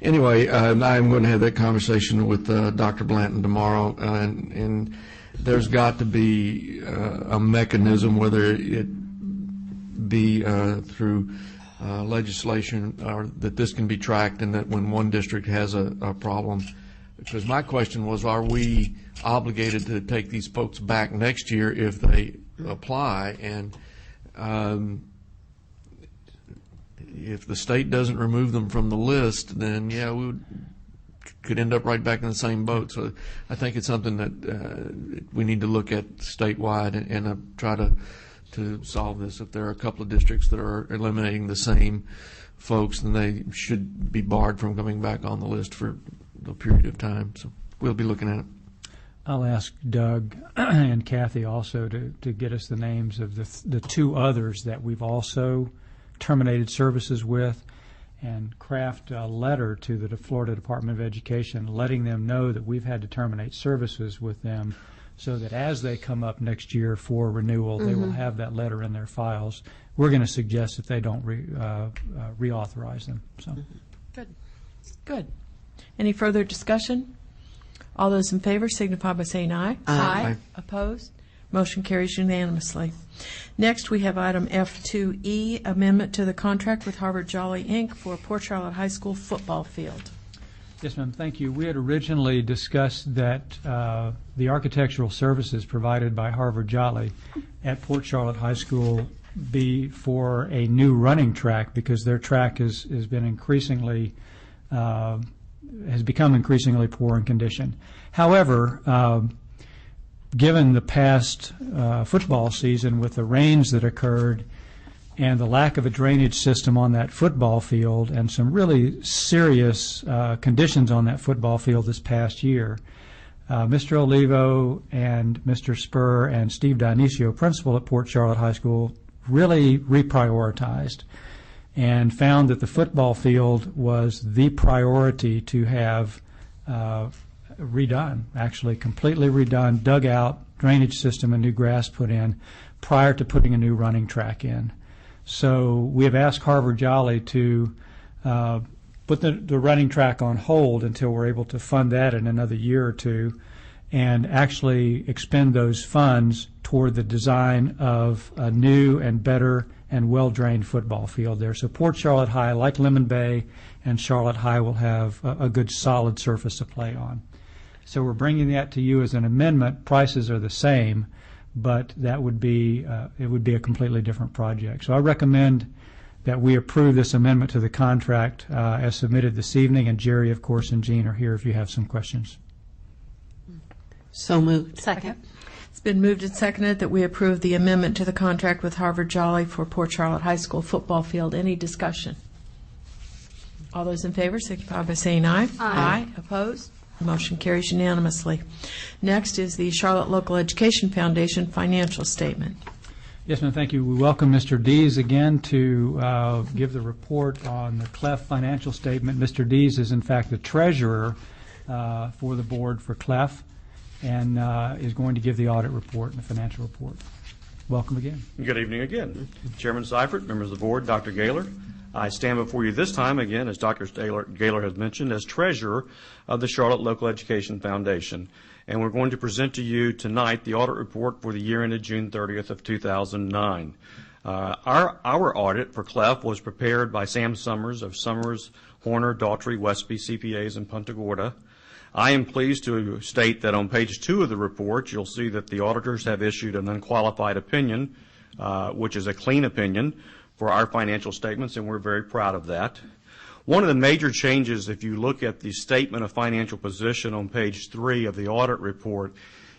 anyway, I'm going to have that conversation with Dr. Blanton tomorrow, and there's got to be a mechanism, whether it be through legislation, or that this can be tracked, and that when one district has a problem. Because my question was, are we obligated to take these folks back next year if they apply? And if the state doesn't remove them from the list, then yeah, we could end up right back in the same boat. So I think it's something that we need to look at statewide and try to solve this. If there are a couple of districts that are eliminating the same folks, then they should be barred from coming back on the list for a period of time. So we'll be looking at it. I'll ask Doug and Kathy also to get us the names of the two others that we've also terminated services with, and craft a letter to the Florida Department of Education letting them know that we've had to terminate services with them, so that as they come up next year for renewal, they will have that letter in their files. We're going to suggest that they don't reauthorize them. So. Good. Any further discussion? All those in favor signify by saying aye. Aye. Opposed? Motion carries unanimously. Next, we have item F2E, amendment to the contract with Harvard Jolly, Inc. for Port Charlotte High School football field. Yes, ma'am. Thank you. We had originally discussed that the architectural services provided by Harvard Jolly at Port Charlotte High School be for a new running track, because their track has become increasingly poor in condition. However, given the past football season with the rains that occurred and the lack of a drainage system on that football field and some really serious conditions on that football field this past year, Mr. Olivo and Mr. Spur and Steve Dionisio, principal at Port Charlotte High School, really reprioritized and found that the football field was the priority to have redone, actually completely redone, dug out, drainage system, and new grass put in prior to putting a new running track in. So we have asked Harvard Jolly to put the running track on hold until we're able to fund that in another year or two, and actually expend those funds toward the design of a new and better and well-drained football field there. So Port Charlotte High, like Lemon Bay and Charlotte High, will have a good solid surface to play on. So we're bringing that to you as an amendment. Prices are the same, but that would be it would be a completely different project. So I recommend that we approve this amendment to the contract as submitted this evening, and Jerry, of course, and Jean are here if you have some questions. So moved. Second. It's been moved and seconded that we approve the amendment to the contract with Harvard Jolly for Port Charlotte High School football field. Any discussion? All those in favor signify by saying aye. Aye. Opposed? Motion carries unanimously. Next is the Charlotte Local Education Foundation financial statement. Yes, ma'am, thank you. We welcome Mr. Dees again to give the report on the CLEF financial statement. Mr. Dees is, in fact, the treasurer for the board for CLEF and is going to give the audit report and the financial report. Welcome again. Good evening again. Chairman Seifert, members of the board, Dr. Gaylor. I stand before you this time again, as Dr. Gaylor has mentioned, as treasurer of the Charlotte Local Education Foundation. And we're going to present to you tonight the audit report for the year ended June 30th of 2009. Our audit for CLEF was prepared by Sam Summers of Summers, Horner, Daughtry, Westby, CPAs, and Punta Gorda. I am pleased to state that on page 2 of the report, you'll see that the auditors have issued an unqualified opinion, which is a clean opinion for our financial statements, and we're very proud of that. One of the major changes, if you look at the statement of financial position on page 3 of the audit report,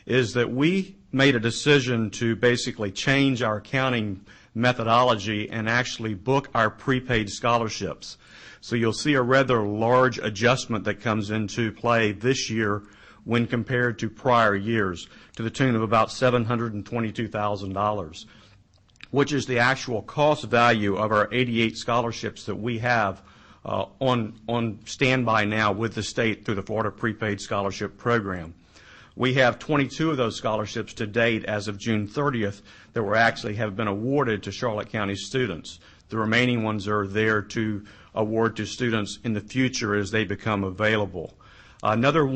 is that we made a decision to basically change our accounting methodology and actually book our prepaid scholarships. So you'll see a rather large adjustment that comes into play this year when compared to prior years, to the tune of about $722,000, which is the actual cost value of our 88 scholarships that we have on standby now with the state through the Florida Prepaid Scholarship Program. We have 22 of those scholarships to date as of June 30th that have been awarded to Charlotte County students. The remaining ones are there to award to students in the future as they become available. Another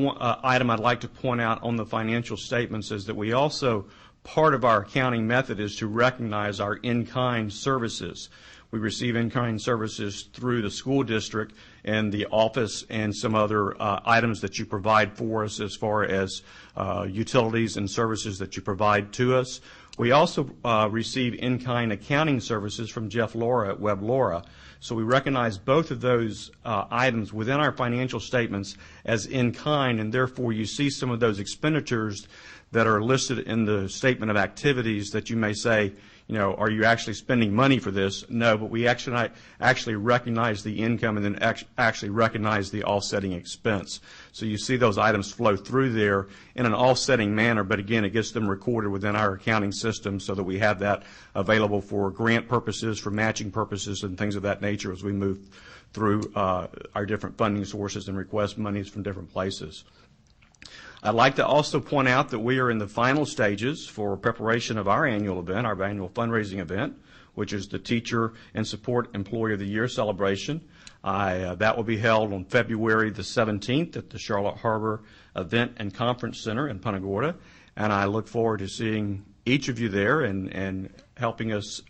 item I'd like to point out on the financial statements is that we also, part of our accounting method is to recognize our in-kind services. We receive in-kind services through the school district and the office and some other items that you provide for us as far as utilities and services that you provide to us. We also receive in-kind accounting services from Jeff Laura at Web Laura. So we recognize both of those items within our financial statements as in-kind, and therefore you see some of those expenditures that are listed in the statement of activities that you may say, are you actually spending money for this? No, but we actually recognize the income and then actually recognize the offsetting expense. So you see those items flow through there in an offsetting manner, but again, it gets them recorded within our accounting system so that we have that available for grant purposes, for matching purposes, and things of that nature as we move through our different funding sources and request monies from different places. I'd like to also point out that we are in the final stages for preparation of our annual event, our annual fundraising event, which is the Teacher and Support Employee of the Year celebration. That will be held on February the 17th at the Charlotte Harbor Event and Conference Center in Punta Gorda, and I look forward to seeing each of you there and helping us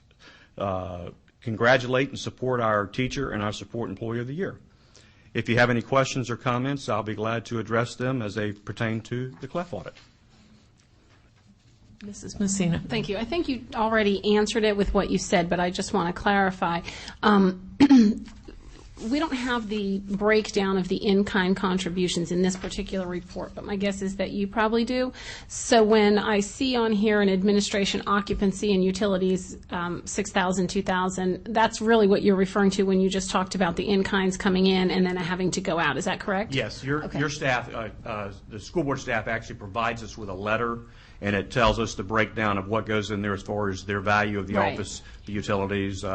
congratulate and support our teacher and our support employee of the year. If you have any questions or comments, I'll be glad to address them as they pertain to the CLEF audit. Mrs. Messina. Thank you. I think you already answered it with what you said, but I just want to clarify. We don't have the breakdown of the in-kind contributions in this particular report, but my guess is that you probably do. So when I see on here an administration, occupancy, and utilities, 6,000, 2,000, that's really what you're referring to when you just talked about the in-kinds coming in and then having to go out. Is that correct? Yes. Your staff, the school board staff actually provides us with a letter, and it tells us the breakdown of what goes in there as far as their value of the office, the utilities,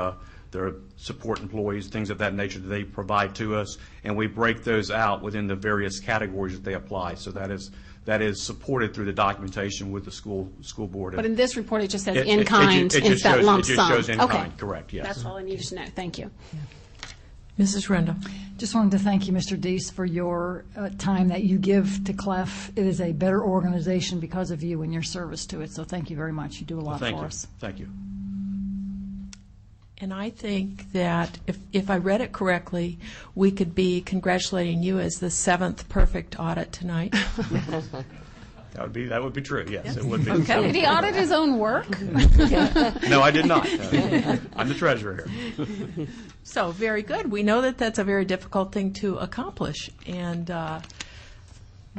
their support employees, things of that nature that they provide to us, and we break those out within the various categories that they apply. So that is supported through the documentation with the school board. But in this report, it just says in kind instead of lump sum. It just shows in kind, correct, yes. That's all I needed to know. Thank you. Mrs. Renda. Just wanted to thank you, Mr. Dees, for your time that you give to CLEF. It is a better organization because of you and your service to it, so thank you very much. You do a lot for us. Thank you. And I think that if I read it correctly, we could be congratulating you as the 7th perfect audit tonight. That would be true, yes. It would be. Okay. Did he audit his own work? No, I did not. I'm the treasurer here. So, very good. We know that that's a very difficult thing to accomplish, and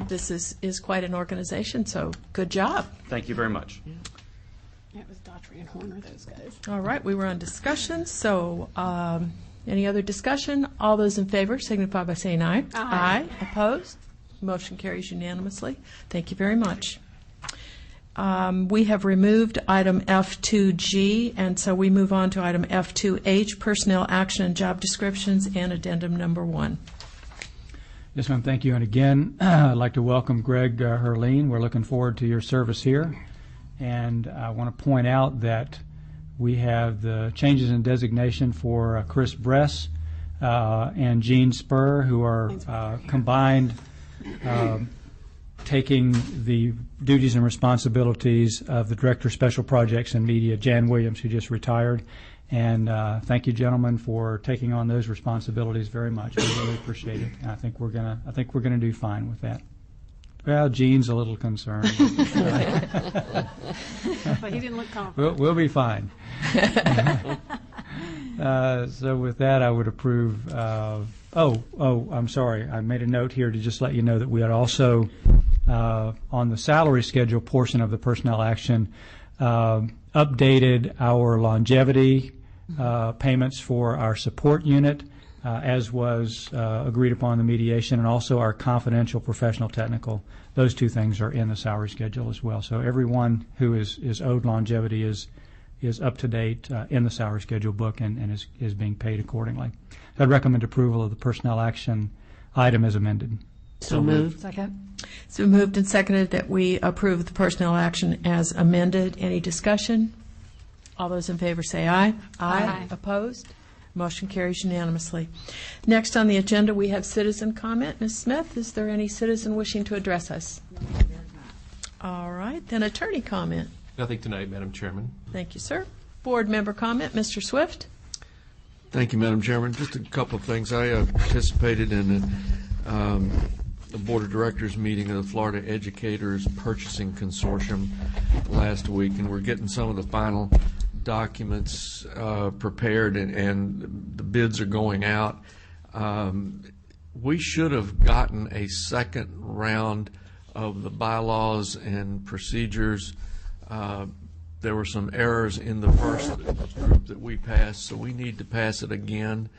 this is quite an organization, so good job. Thank you very much. It was Daughtry and Horner, those guys. All right, we were on discussion, so any other discussion? All those in favor signify by saying aye. Aye. Opposed? Motion carries unanimously. Thank you very much. We have removed item F2G, and so we move on to item F2H, personnel action and job descriptions, and addendum number 1. Yes, ma'am. Thank you. And again, I'd like to welcome Greg Herline. We're looking forward to your service here. And I want to point out that we have the changes in designation for Chris Bress and Jean Spur, who are combined taking the duties and responsibilities of the Director of Special Projects and Media, Jan Williams, who just retired. And thank you, gentlemen, for taking on those responsibilities very much. We really appreciate it. And I think we're gonna do fine with that. Well, Gene's a little concerned. But he didn't look confident. We'll be fine. So with that, I would approve. I'm sorry. I made a note here to just let you know that we had also, on the salary schedule portion of the personnel action, updated our longevity payments for our support unit, as was agreed upon in the mediation, and also our confidential professional technical. Those two things are in the salary schedule as well. So everyone who is owed longevity is up to date in the salary schedule book and is being paid accordingly. I'd recommend approval of the personnel action item as amended. So moved. Second. So moved and seconded that we approve the personnel action as amended. Any discussion? All those in favor say aye. Aye. Opposed? Motion carries unanimously. Next on the agenda, we have citizen comment. Ms. Smith, is there any citizen wishing to address us? No, there's not. All right. Then attorney comment. Nothing tonight, Madam Chairman. Thank you, sir. Board member comment. Mr. Swift. Thank you, Madam Chairman. Just a couple of things. I participated in the Board of Directors meeting of the Florida Educators Purchasing Consortium last week, and we're getting some of the final documents prepared, and the bids are going out. We should have gotten a second round of the bylaws and procedures. There were some errors in the first group that we passed, so we need to pass it again.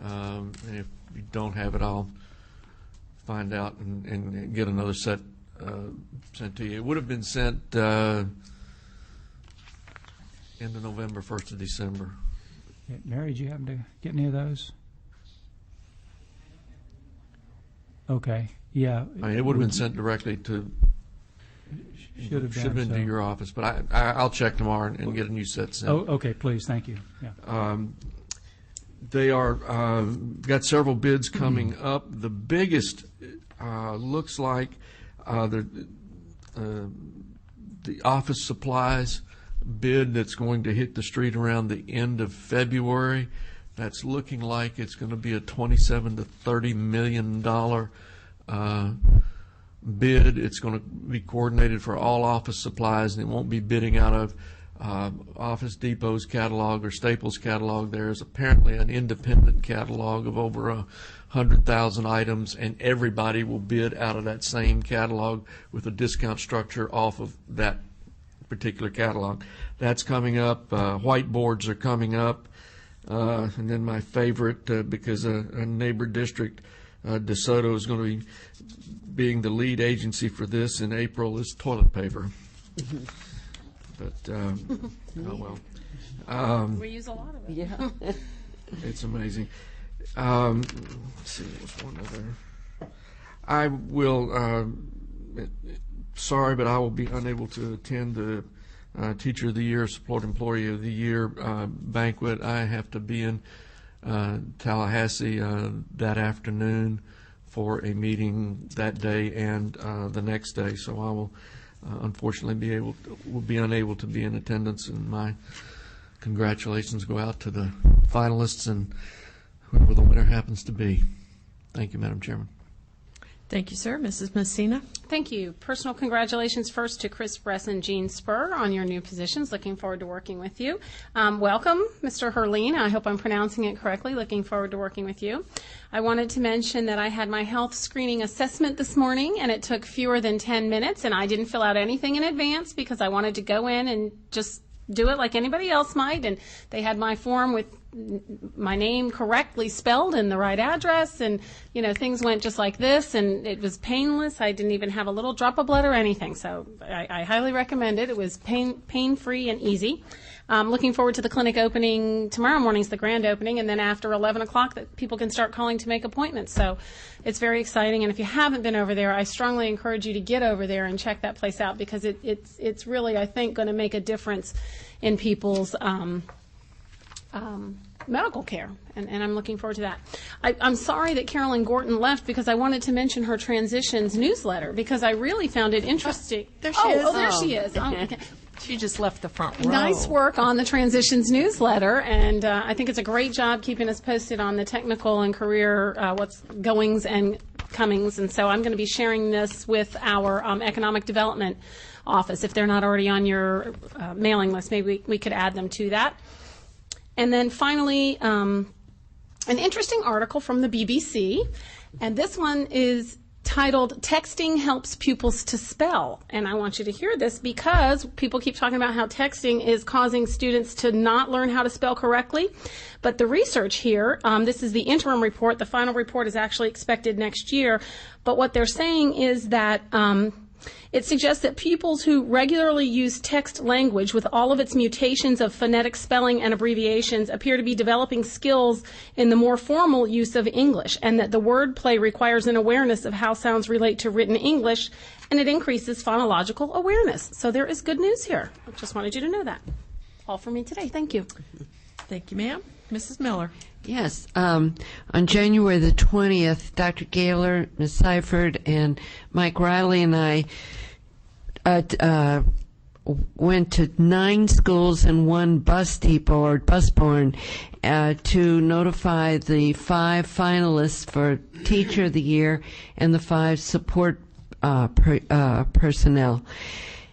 And if you don't have it, I'll find out and get another set sent to you. It would have been sent end of November, 1st of December. Mary, did you happen to get any of those? Okay, yeah. It would have been sent directly to. Should have been to your office, but I'll check tomorrow and get a new set sent. Oh, okay, please, thank you. Yeah. They are got several bids coming up. The biggest looks like the office supplies bid that's going to hit the street around the end of February. That's looking like it's going to be a $27 to $30 million bid. It's going to be coordinated for all office supplies, and it won't be bidding out of Office Depot's catalog or Staples catalog. There is apparently an independent catalog of over 100,000 items, and everybody will bid out of that same catalog with a discount structure off of that particular catalog. That's coming up. Whiteboards are coming up. And then my favorite, because a neighbor district, DeSoto, is going to be being the lead agency for this in April, is toilet paper. But, oh well. We use a lot of it. Yeah. It's amazing. Let's see, there's one other. I will, sorry, but I will be unable to attend the Teacher of the Year, Support Employee of the Year banquet. I have to be in Tallahassee that afternoon for a meeting that day and the next day, so I will unfortunately will be unable to be in attendance, and my congratulations go out to the finalists and whoever the winner happens to be. Thank you, Madam Chairman. Thank you, sir. Mrs. Messina. Thank you. Personal congratulations first to Chris Bress and Jean Spur on your new positions. Looking forward to working with you. Welcome, Mr. Herline. I hope I'm pronouncing it correctly. Looking forward to working with you. I wanted to mention that I had my health screening assessment this morning, and it took fewer than 10 minutes, and I didn't fill out anything in advance because I wanted to go in and just do it like anybody else might, and they had my form with my name correctly spelled in the right address, and things went just like this, and it was painless. I didn't even have a little drop of blood or anything, so I highly recommend it. It was pain-free and easy. Looking forward to the clinic opening tomorrow morning's the grand opening, and then after 11 o'clock that people can start calling to make appointments. So it's very exciting, and if you haven't been over there, I strongly encourage you to get over there and check that place out, because it's really, I think, going to make a difference in people's medical care, and I'm looking forward to that. I'm sorry that Carolyn Gorton left, because I wanted to mention her Transitions newsletter, because I really found it interesting. There she is. Oh, there she is. Oh, okay. She just left the front row. Nice work on the Transitions newsletter, and I think it's a great job keeping us posted on the technical and career what's goings and comings. And so I'm going to be sharing this with our economic development office. If they're not already on your mailing list, maybe we could add them to that. And then finally, an interesting article from the BBC, and this one is titled "Texting Helps Pupils to Spell." And I want you to hear this, because people keep talking about how texting is causing students to not learn how to spell correctly. But the research here, this is the interim report. The final report is actually expected next year. But what they're saying is that it suggests that pupils who regularly use text language with all of its mutations of phonetic spelling and abbreviations appear to be developing skills in the more formal use of English, and that the wordplay requires an awareness of how sounds relate to written English, and it increases phonological awareness. So there is good news here. I just wanted you to know that. All for me today. Thank you. Thank you, ma'am. Mrs. Miller. Yes. On January the 20th, Dr. Gaylor, Ms. Seifert, and Mike Riley and I went to 9 schools and 1 bus depot or bus barn to notify the 5 finalists for Teacher of the Year and the 5 support personnel.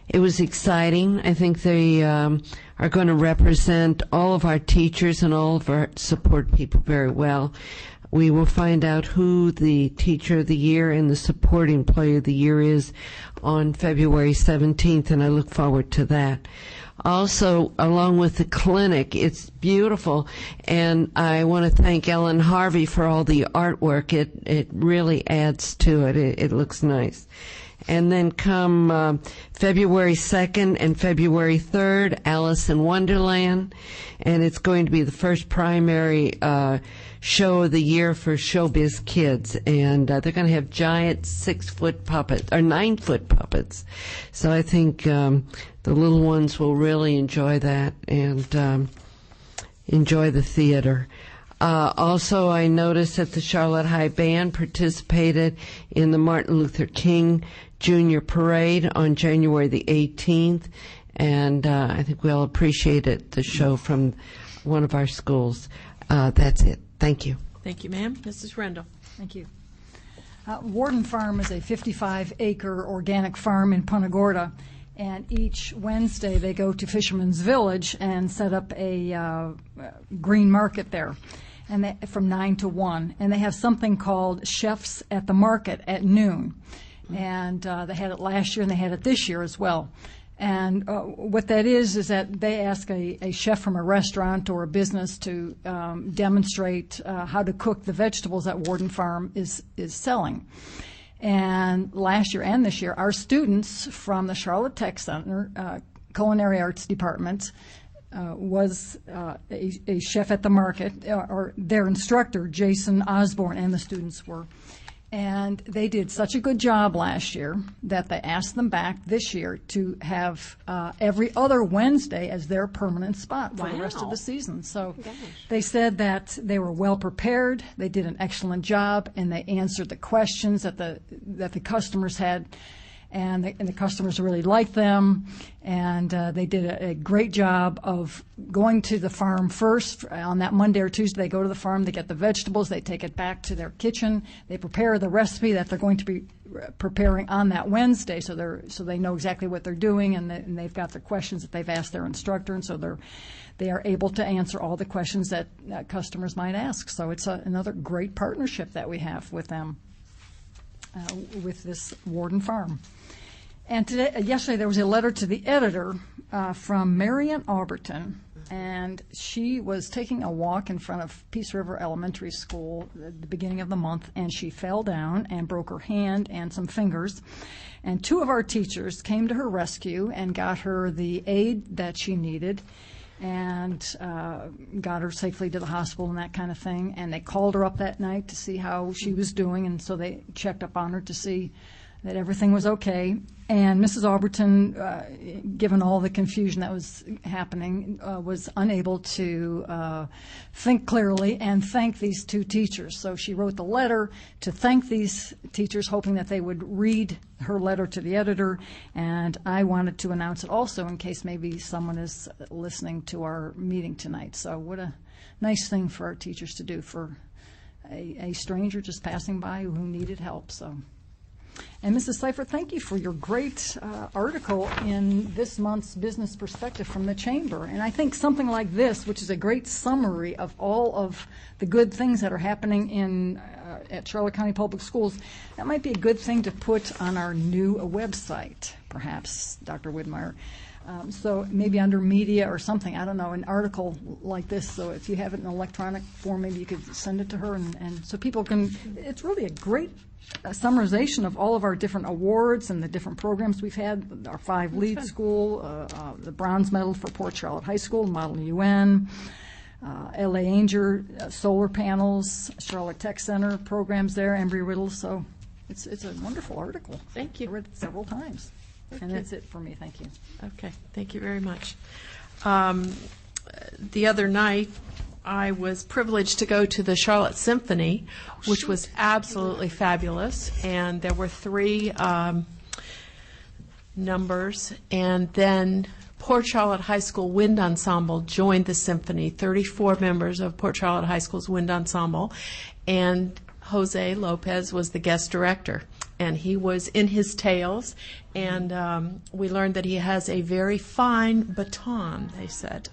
It was exciting. I think they are going to represent all of our teachers and all of our support people very well. We will find out who the Teacher of the Year and the Support Employee of the Year is on February 17th, and I look forward to that. Also, along with the clinic, it's beautiful, and I want to thank Ellen Harvey for all the artwork. It really adds to it. It looks nice. And then come February 2nd and February 3rd, Alice in Wonderland, and it's going to be the first primary show of the year for Showbiz Kids, and they're going to have giant 6-foot puppets, or 9-foot puppets. So I think the little ones will really enjoy that and enjoy the theater. Also, I noticed that the Charlotte High Band participated in the Martin Luther King Junior Parade on January the 18th, and I think we all appreciated the show from one of our schools. That's it. Thank you. Thank you, ma'am. Mrs. Rendell. Thank you. Warden Farm is a 55-acre organic farm in Punta Gorda, and each Wednesday they go to Fisherman's Village and set up a green market there, and from 9 to 1. And they have something called Chefs at the Market at noon. And they had it last year, and they had it this year as well. And what that is that they ask a chef from a restaurant or a business to demonstrate how to cook the vegetables that Warden Farm is selling. And last year and this year, our students from the Charlotte Tech Center, Culinary Arts Department, was a chef at the market, or their instructor, Jason Osborne, and the students were. And they did such a good job last year that they asked them back this year to have every other Wednesday as their permanent spot for the rest of the season. So they said that they were well prepared, they did an excellent job, and they answered the questions that the customers had. And the customers really liked them, and they did a great job of going to the farm first. On that Monday or Tuesday, they go to the farm, they get the vegetables, they take it back to their kitchen, they prepare the recipe that they're going to be preparing on that Wednesday, so they know exactly what they're doing, and they've got the questions that they've asked their instructor, and so they are able to answer all the questions that customers might ask. So it's another great partnership that we have with them, with this Warden Farm. And yesterday there was a letter to the editor from Marian Alberton, and she was taking a walk in front of Peace River Elementary School at the beginning of the month, and she fell down and broke her hand and some fingers. And two of our teachers came to her rescue and got her the aid that she needed and got her safely to the hospital and that kind of thing. And they called her up that night to see how she was doing, and so they checked up on her to see that everything was okay. And Mrs. Alberton, given all the confusion that was happening, was unable to think clearly and thank these two teachers. So she wrote the letter to thank these teachers, hoping that they would read her letter to the editor. And I wanted to announce it also in case maybe someone is listening to our meeting tonight. So what a nice thing for our teachers to do for a stranger just passing by who needed help. So. And Mrs. Seifert, thank you for your great article in this month's Business Perspective from the Chamber. And I think something like this, which is a great summary of all of the good things that are happening in at Charlotte County Public Schools, that might be a good thing to put on our new website, perhaps, Dr. Widmeyer. So maybe under media or something, I don't know, an article like this. So if you have it in electronic form, maybe you could send it to her, and so people can, it's really a great summarization of all of our different awards and the different programs we've had, our 5 lead school, the bronze medal for Port Charlotte High School, Model UN, LA Anger, solar panels, Charlotte Tech Center programs there, Embry-Riddle. So it's a wonderful article. Thank you. I read it several times. And that's it for me. Thank you. Okay. Thank you very much. The other night, I was privileged to go to the Charlotte Symphony, which was absolutely fabulous. And there were 3 numbers. And then Port Charlotte High School Wind Ensemble joined the symphony, 34 members of Port Charlotte High School's Wind Ensemble. And Jose Lopez was the guest director. And he was in his tails. And we learned that he has a very fine baton, they said.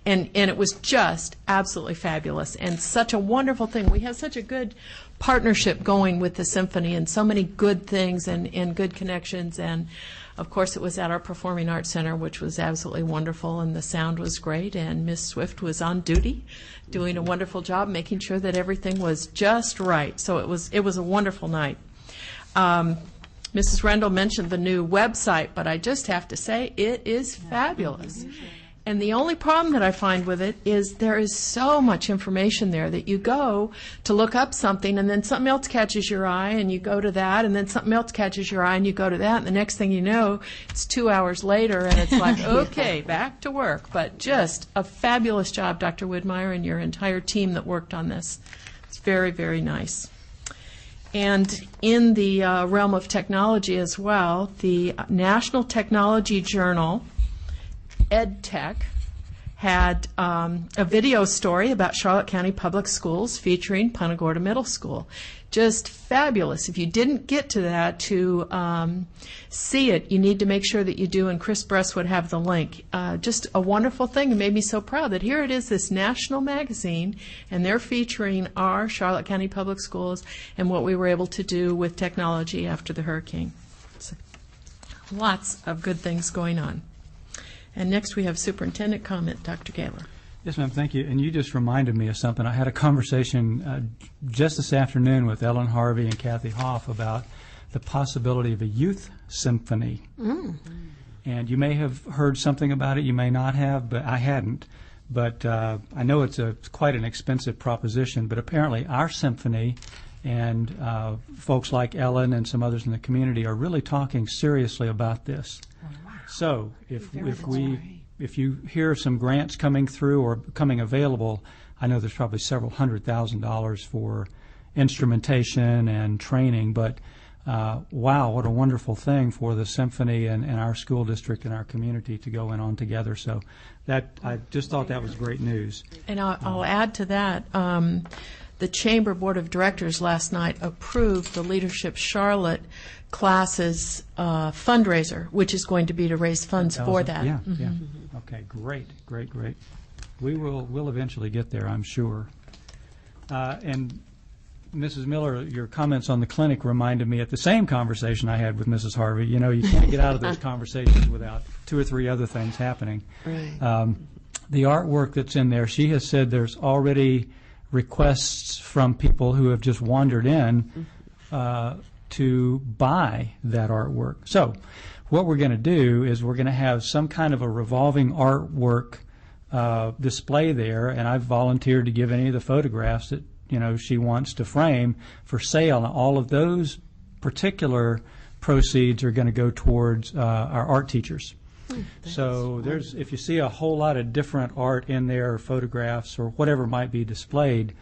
And it was just absolutely fabulous and such a wonderful thing. We have such a good partnership going with the symphony and so many good things and good connections. And, of course, it was at our Performing Arts Center, which was absolutely wonderful, and the sound was great. And Miss Swift was on duty doing a wonderful job making sure that everything was just right. So it was a wonderful night. Mrs. Rendell mentioned the new website, but I just have to say it is fabulous. And the only problem that I find with it is there is so much information there that you go to look up something and then something else catches your eye and you go to that and then something else catches your eye and you go to that and the next thing you know, it's 2 hours later and it's like, okay, back to work. But just a fabulous job, Dr. Widmeyer, and your entire team that worked on this. It's very, very nice. And in the realm of technology as well, the National Technology Journal, EdTech, had a video story about Charlotte County Public Schools featuring Punta Gorda Middle School. Just fabulous. If you didn't get to that to see it, you need to make sure that you do, and Chris Bress would have the link. Just a wonderful thing. It made me so proud that here it is, this national magazine, and they're featuring our Charlotte County Public Schools and what we were able to do with technology after the hurricane. So, lots of good things going on. And next we have superintendent comment, Dr. Gaylor. Yes, ma'am, thank you. And you just reminded me of something. I had a conversation just this afternoon with Ellen Harvey and Kathy Hoff about the possibility of a youth symphony. And you may have heard something about it, you may not have, but I hadn't. But I know it's quite an expensive proposition, but apparently our symphony and folks like Ellen and some others in the community are really talking seriously about this. So if you hear some grants coming through or coming available, I know there's probably several $100,000 for instrumentation and training, but wow, what a wonderful thing for the symphony and our school district and our community to go in on together. So that I just thought that was great news. And I'll add to that. The Chamber Board of Directors last night approved the Leadership Charlotte classes fundraiser, which is going to be to raise funds for that. Yeah, yeah. Okay, great. We'll eventually get there, I'm sure. And Mrs. Miller, your comments on the clinic reminded me at the same conversation I had with Mrs. Harvey. You know, you can't get out of those conversations without 2 or 3 other things happening. Right. the artwork that's in there, she has said there's already requests from people who have just wandered in to buy that artwork. So what we're going to do is we're going to have some kind of a revolving artwork display there, and I've volunteered to give any of the photographs that she wants to frame for sale. Now, all of those particular proceeds are going to go towards our art teachers. So if you see a whole lot of different art in there, or photographs, or whatever might be displayed,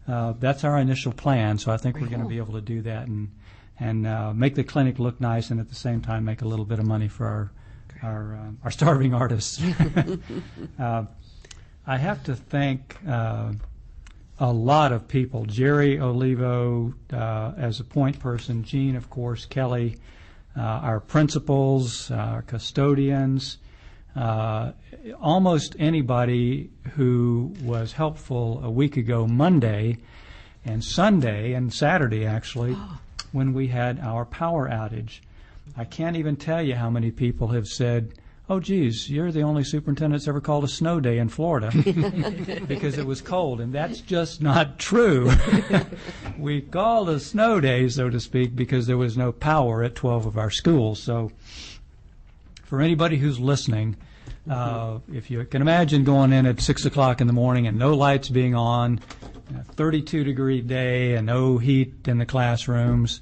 that's our initial plan. So I think we're going to be able to do that and make the clinic look nice, and at the same time make a little bit of money for our starving artists. I have to thank a lot of people. Jerry Olivo as a point person, Jean, of course, Kelly, our principals, our custodians, almost anybody who was helpful a week ago Monday and Sunday and Saturday, actually, when we had our power outage. I can't even tell you how many people have said, "Oh, geez, you're the only superintendent that's ever called a snow day in Florida," because it was cold, and that's just not true. We called a snow day, so to speak, because there was no power at 12 of our schools. So for anybody who's listening, if you can imagine going in at 6 o'clock in the morning and no lights being on, a 32-degree day and no heat in the classrooms,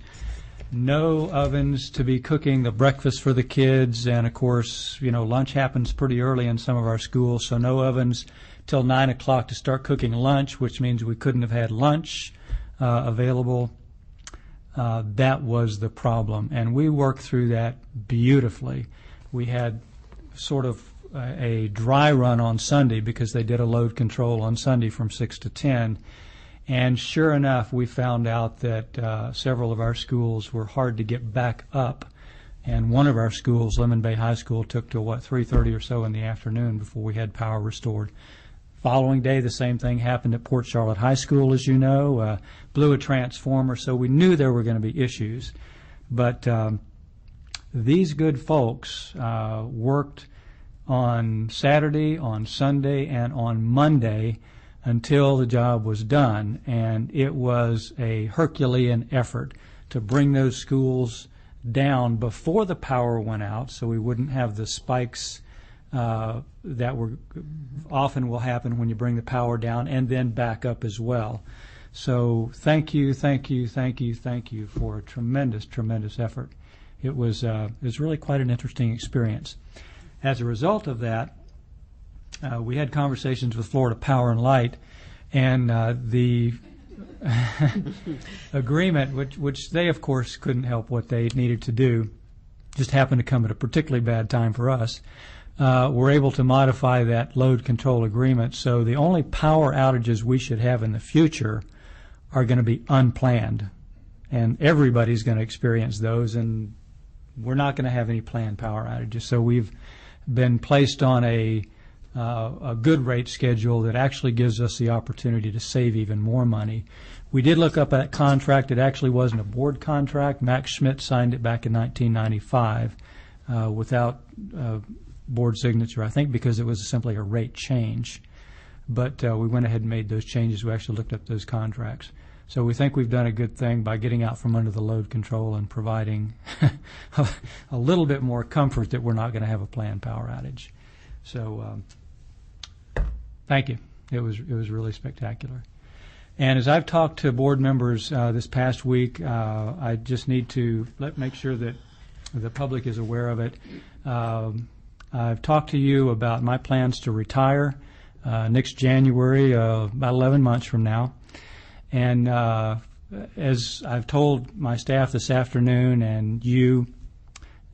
no ovens to be cooking the breakfast for the kids, and of course, lunch happens pretty early in some of our schools, so no ovens till 9 o'clock to start cooking lunch, which means we couldn't have had lunch available. That was the problem, and we worked through that beautifully. We had sort of a dry run on Sunday because they did a load control on Sunday from 6 to 10. And sure enough, we found out that several of our schools were hard to get back up. And one of our schools, Lemon Bay High School, took till 3:30 or so in the afternoon before we had power restored. Following day, the same thing happened at Port Charlotte High School, as you know. Blew a transformer, so we knew there were going to be issues. But these good folks worked on Saturday, on Sunday, and on Monday until the job was done, and it was a Herculean effort to bring those schools down before the power went out, so we wouldn't have the spikes that often will happen when you bring the power down, and then back up as well. So thank you for a tremendous, tremendous effort. It was really quite an interesting experience. As a result of that, we had conversations with Florida Power and Light, and the agreement, which they, of course, couldn't help what they needed to do, just happened to come at a particularly bad time for us, were able to modify that load control agreement. So the only power outages we should have in the future are going to be unplanned, and everybody's going to experience those, and we're not going to have any planned power outages. So we've been placed on a good rate schedule that actually gives us the opportunity to save even more money. We did look up that contract. It actually wasn't a board contract. Max Schmidt signed it back in 1995 without board signature, I think because it was simply a rate change. But we went ahead and made those changes. We actually looked up those contracts. So we think we've done a good thing by getting out from under the load control and providing a little bit more comfort that we're not going to have a planned power outage. So thank you. It was really spectacular. And as I've talked to board members this past week, I just need to make sure that the public is aware of it. I've talked to you about my plans to retire next January, about 11 months from now. And as I've told my staff this afternoon and you,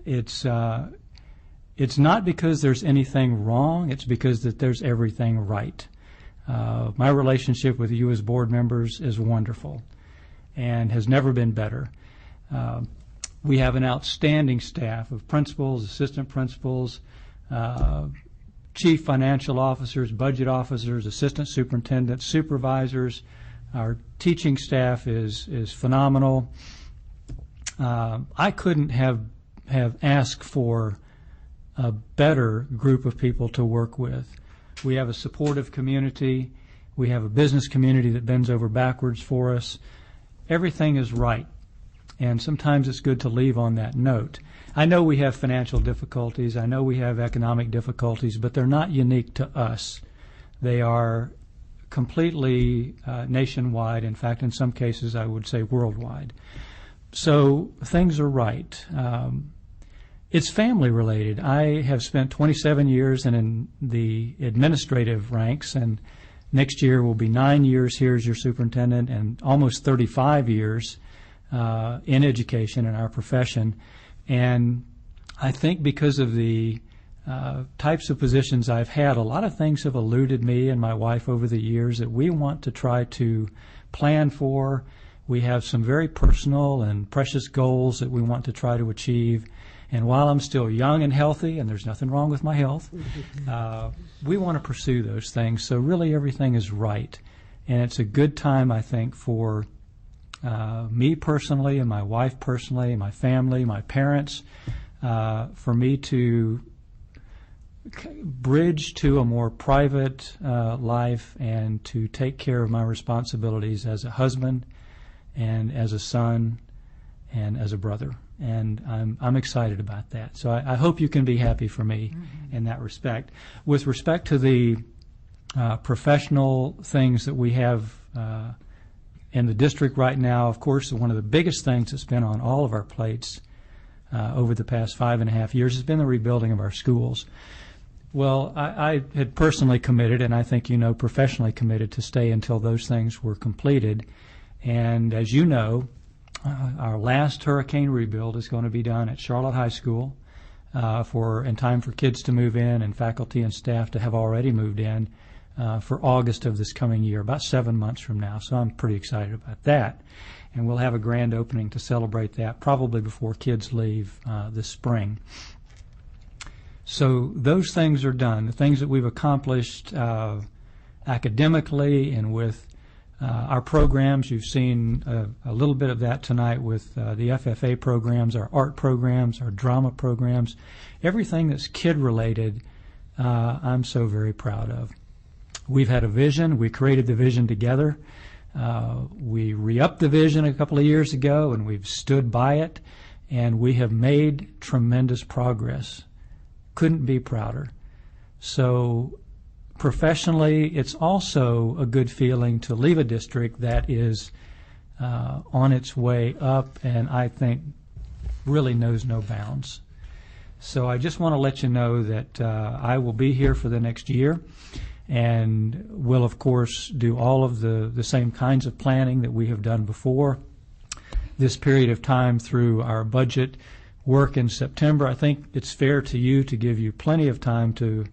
it's not because there's anything wrong, it's because that there's everything right. My relationship with you as board members is wonderful and has never been better. We have an outstanding staff of principals, assistant principals, chief financial officers, budget officers, assistant superintendents, supervisors. Our teaching staff is phenomenal. I couldn't have asked for a better group of people to work with. We have a supportive community. We have a business community that bends over backwards for us. Everything is right. And sometimes it's good to leave on that note. I know we have financial difficulties. I know we have economic difficulties, but they're not unique to us. They are completely nationwide. In fact, in some cases, I would say worldwide. So things are right. It's family related. I have spent 27 years in the administrative ranks, and next year will be 9 years here as your superintendent and almost 35 years in education in our profession. And I think because of the types of positions I've had, a lot of things have eluded me and my wife over the years that we want to try to plan for. We have some very personal and precious goals that we want to try to achieve. And while I'm still young and healthy, and there's nothing wrong with my health, we want to pursue those things. So really everything is right. And it's a good time, I think, for me personally and my wife personally, and my family, my parents, for me to bridge to a more private life and to take care of my responsibilities as a husband and as a son and as a brother. And I'm excited about that. So I hope you can be happy for me in that respect. With respect to the professional things that we have in the district right now, of course, one of the biggest things that's been on all of our plates over the past 5.5 years has been the rebuilding of our schools. Well, I had personally committed, and I think you know professionally committed, to stay until those things were completed. And as you know, our last hurricane rebuild is going to be done at Charlotte High School in time for kids to move in and faculty and staff to have already moved in for August of this coming year, about 7 months from now. So I'm pretty excited about that. And we'll have a grand opening to celebrate that probably before kids leave this spring. So those things are done. The things that we've accomplished academically and with our programs, you've seen a little bit of that tonight with the FFA programs, our art programs, our drama programs, everything that's kid-related, I'm so very proud of. We've had a vision. We created the vision together. We re-upped the vision a couple of years ago, and we've stood by it, and we have made tremendous progress. Couldn't be prouder. So professionally, it's also a good feeling to leave a district that is on its way up and I think really knows no bounds. So I just want to let you know that I will be here for the next year and will, of course, do all of the same kinds of planning that we have done before. This period of time through our budget work in September, I think it's fair to you to give you plenty of time to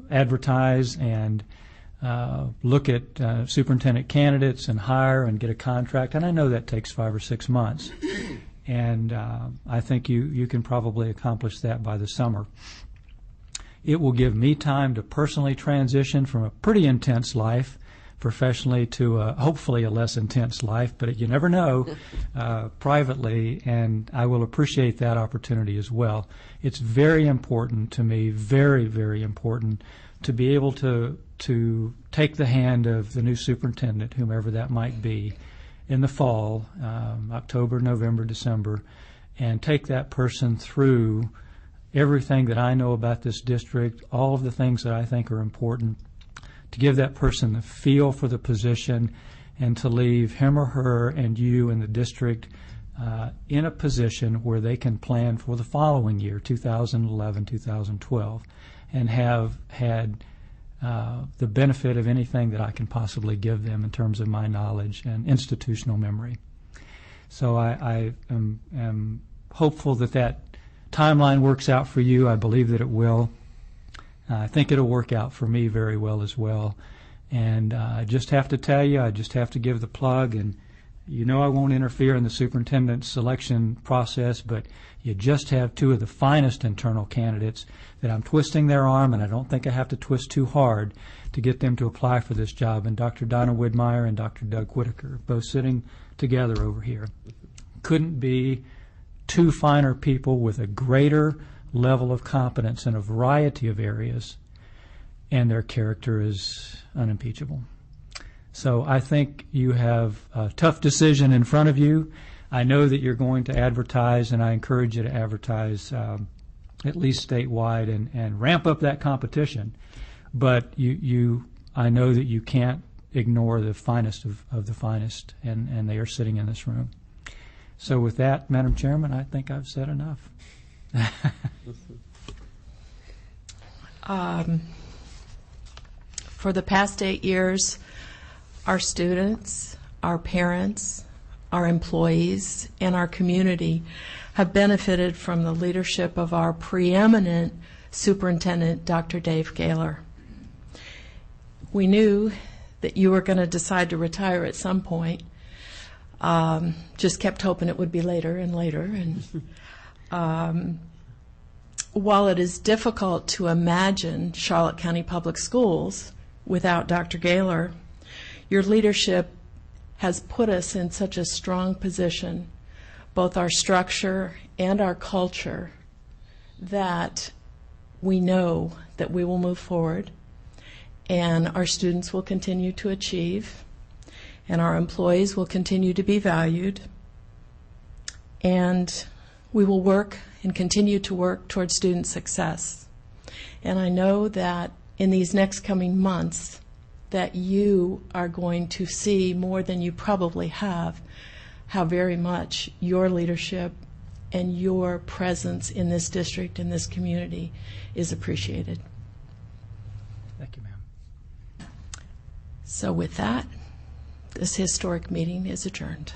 advertise and look at superintendent candidates and hire and get a contract. And I know that takes 5 or 6 months. And I think you can probably accomplish that by the summer. It will give me time to personally transition from a pretty intense life professionally to hopefully a less intense life, but you never know privately, and I will appreciate that opportunity as well. It's very important to me, very, very important, to be able to take the hand of the new superintendent, whomever that might be, in the fall, October, November, December, and take that person through everything that I know about this district, all of the things that I think are important, to give that person the feel for the position and to leave him or her and you and the district in a position where they can plan for the following year, 2011, 2012, and have had the benefit of anything that I can possibly give them in terms of my knowledge and institutional memory. So I am hopeful that that timeline works out for you. I believe that it will. I think it'll work out for me very well as well. And I just have to tell you, I just have to give the plug, and you know I won't interfere in the superintendent selection process, but you just have two of the finest internal candidates that I'm twisting their arm, and I don't think I have to twist too hard to get them to apply for this job, and Dr. Donna Widmeyer and Dr. Doug Whitaker, both sitting together over here. Couldn't be two finer people with a greater level of competence in a variety of areas and their character is unimpeachable. So I think you have a tough decision in front of you. I know that you're going to advertise, and I encourage you to advertise at least statewide and ramp up that competition. But I know that you can't ignore the finest of the finest, and they are sitting in this room. So with that, Madam Chairman, I think I've said enough. For the past 8 years, our students, our parents, our employees, and our community have benefited from the leadership of our preeminent superintendent, Dr. Dave Gaylor. We knew that you were going to decide to retire at some point. Just kept hoping it would be later and later. And while it is difficult to imagine Charlotte County Public Schools without Dr. Gaylor, your leadership has put us in such a strong position, both our structure and our culture, that we know that we will move forward and our students will continue to achieve and our employees will continue to be valued, and we will work and continue to work towards student success. And I know that in these next coming months that you are going to see more than you probably have how very much your leadership and your presence in this district, in this community, is appreciated. Thank you, ma'am. So with that, this historic meeting is adjourned.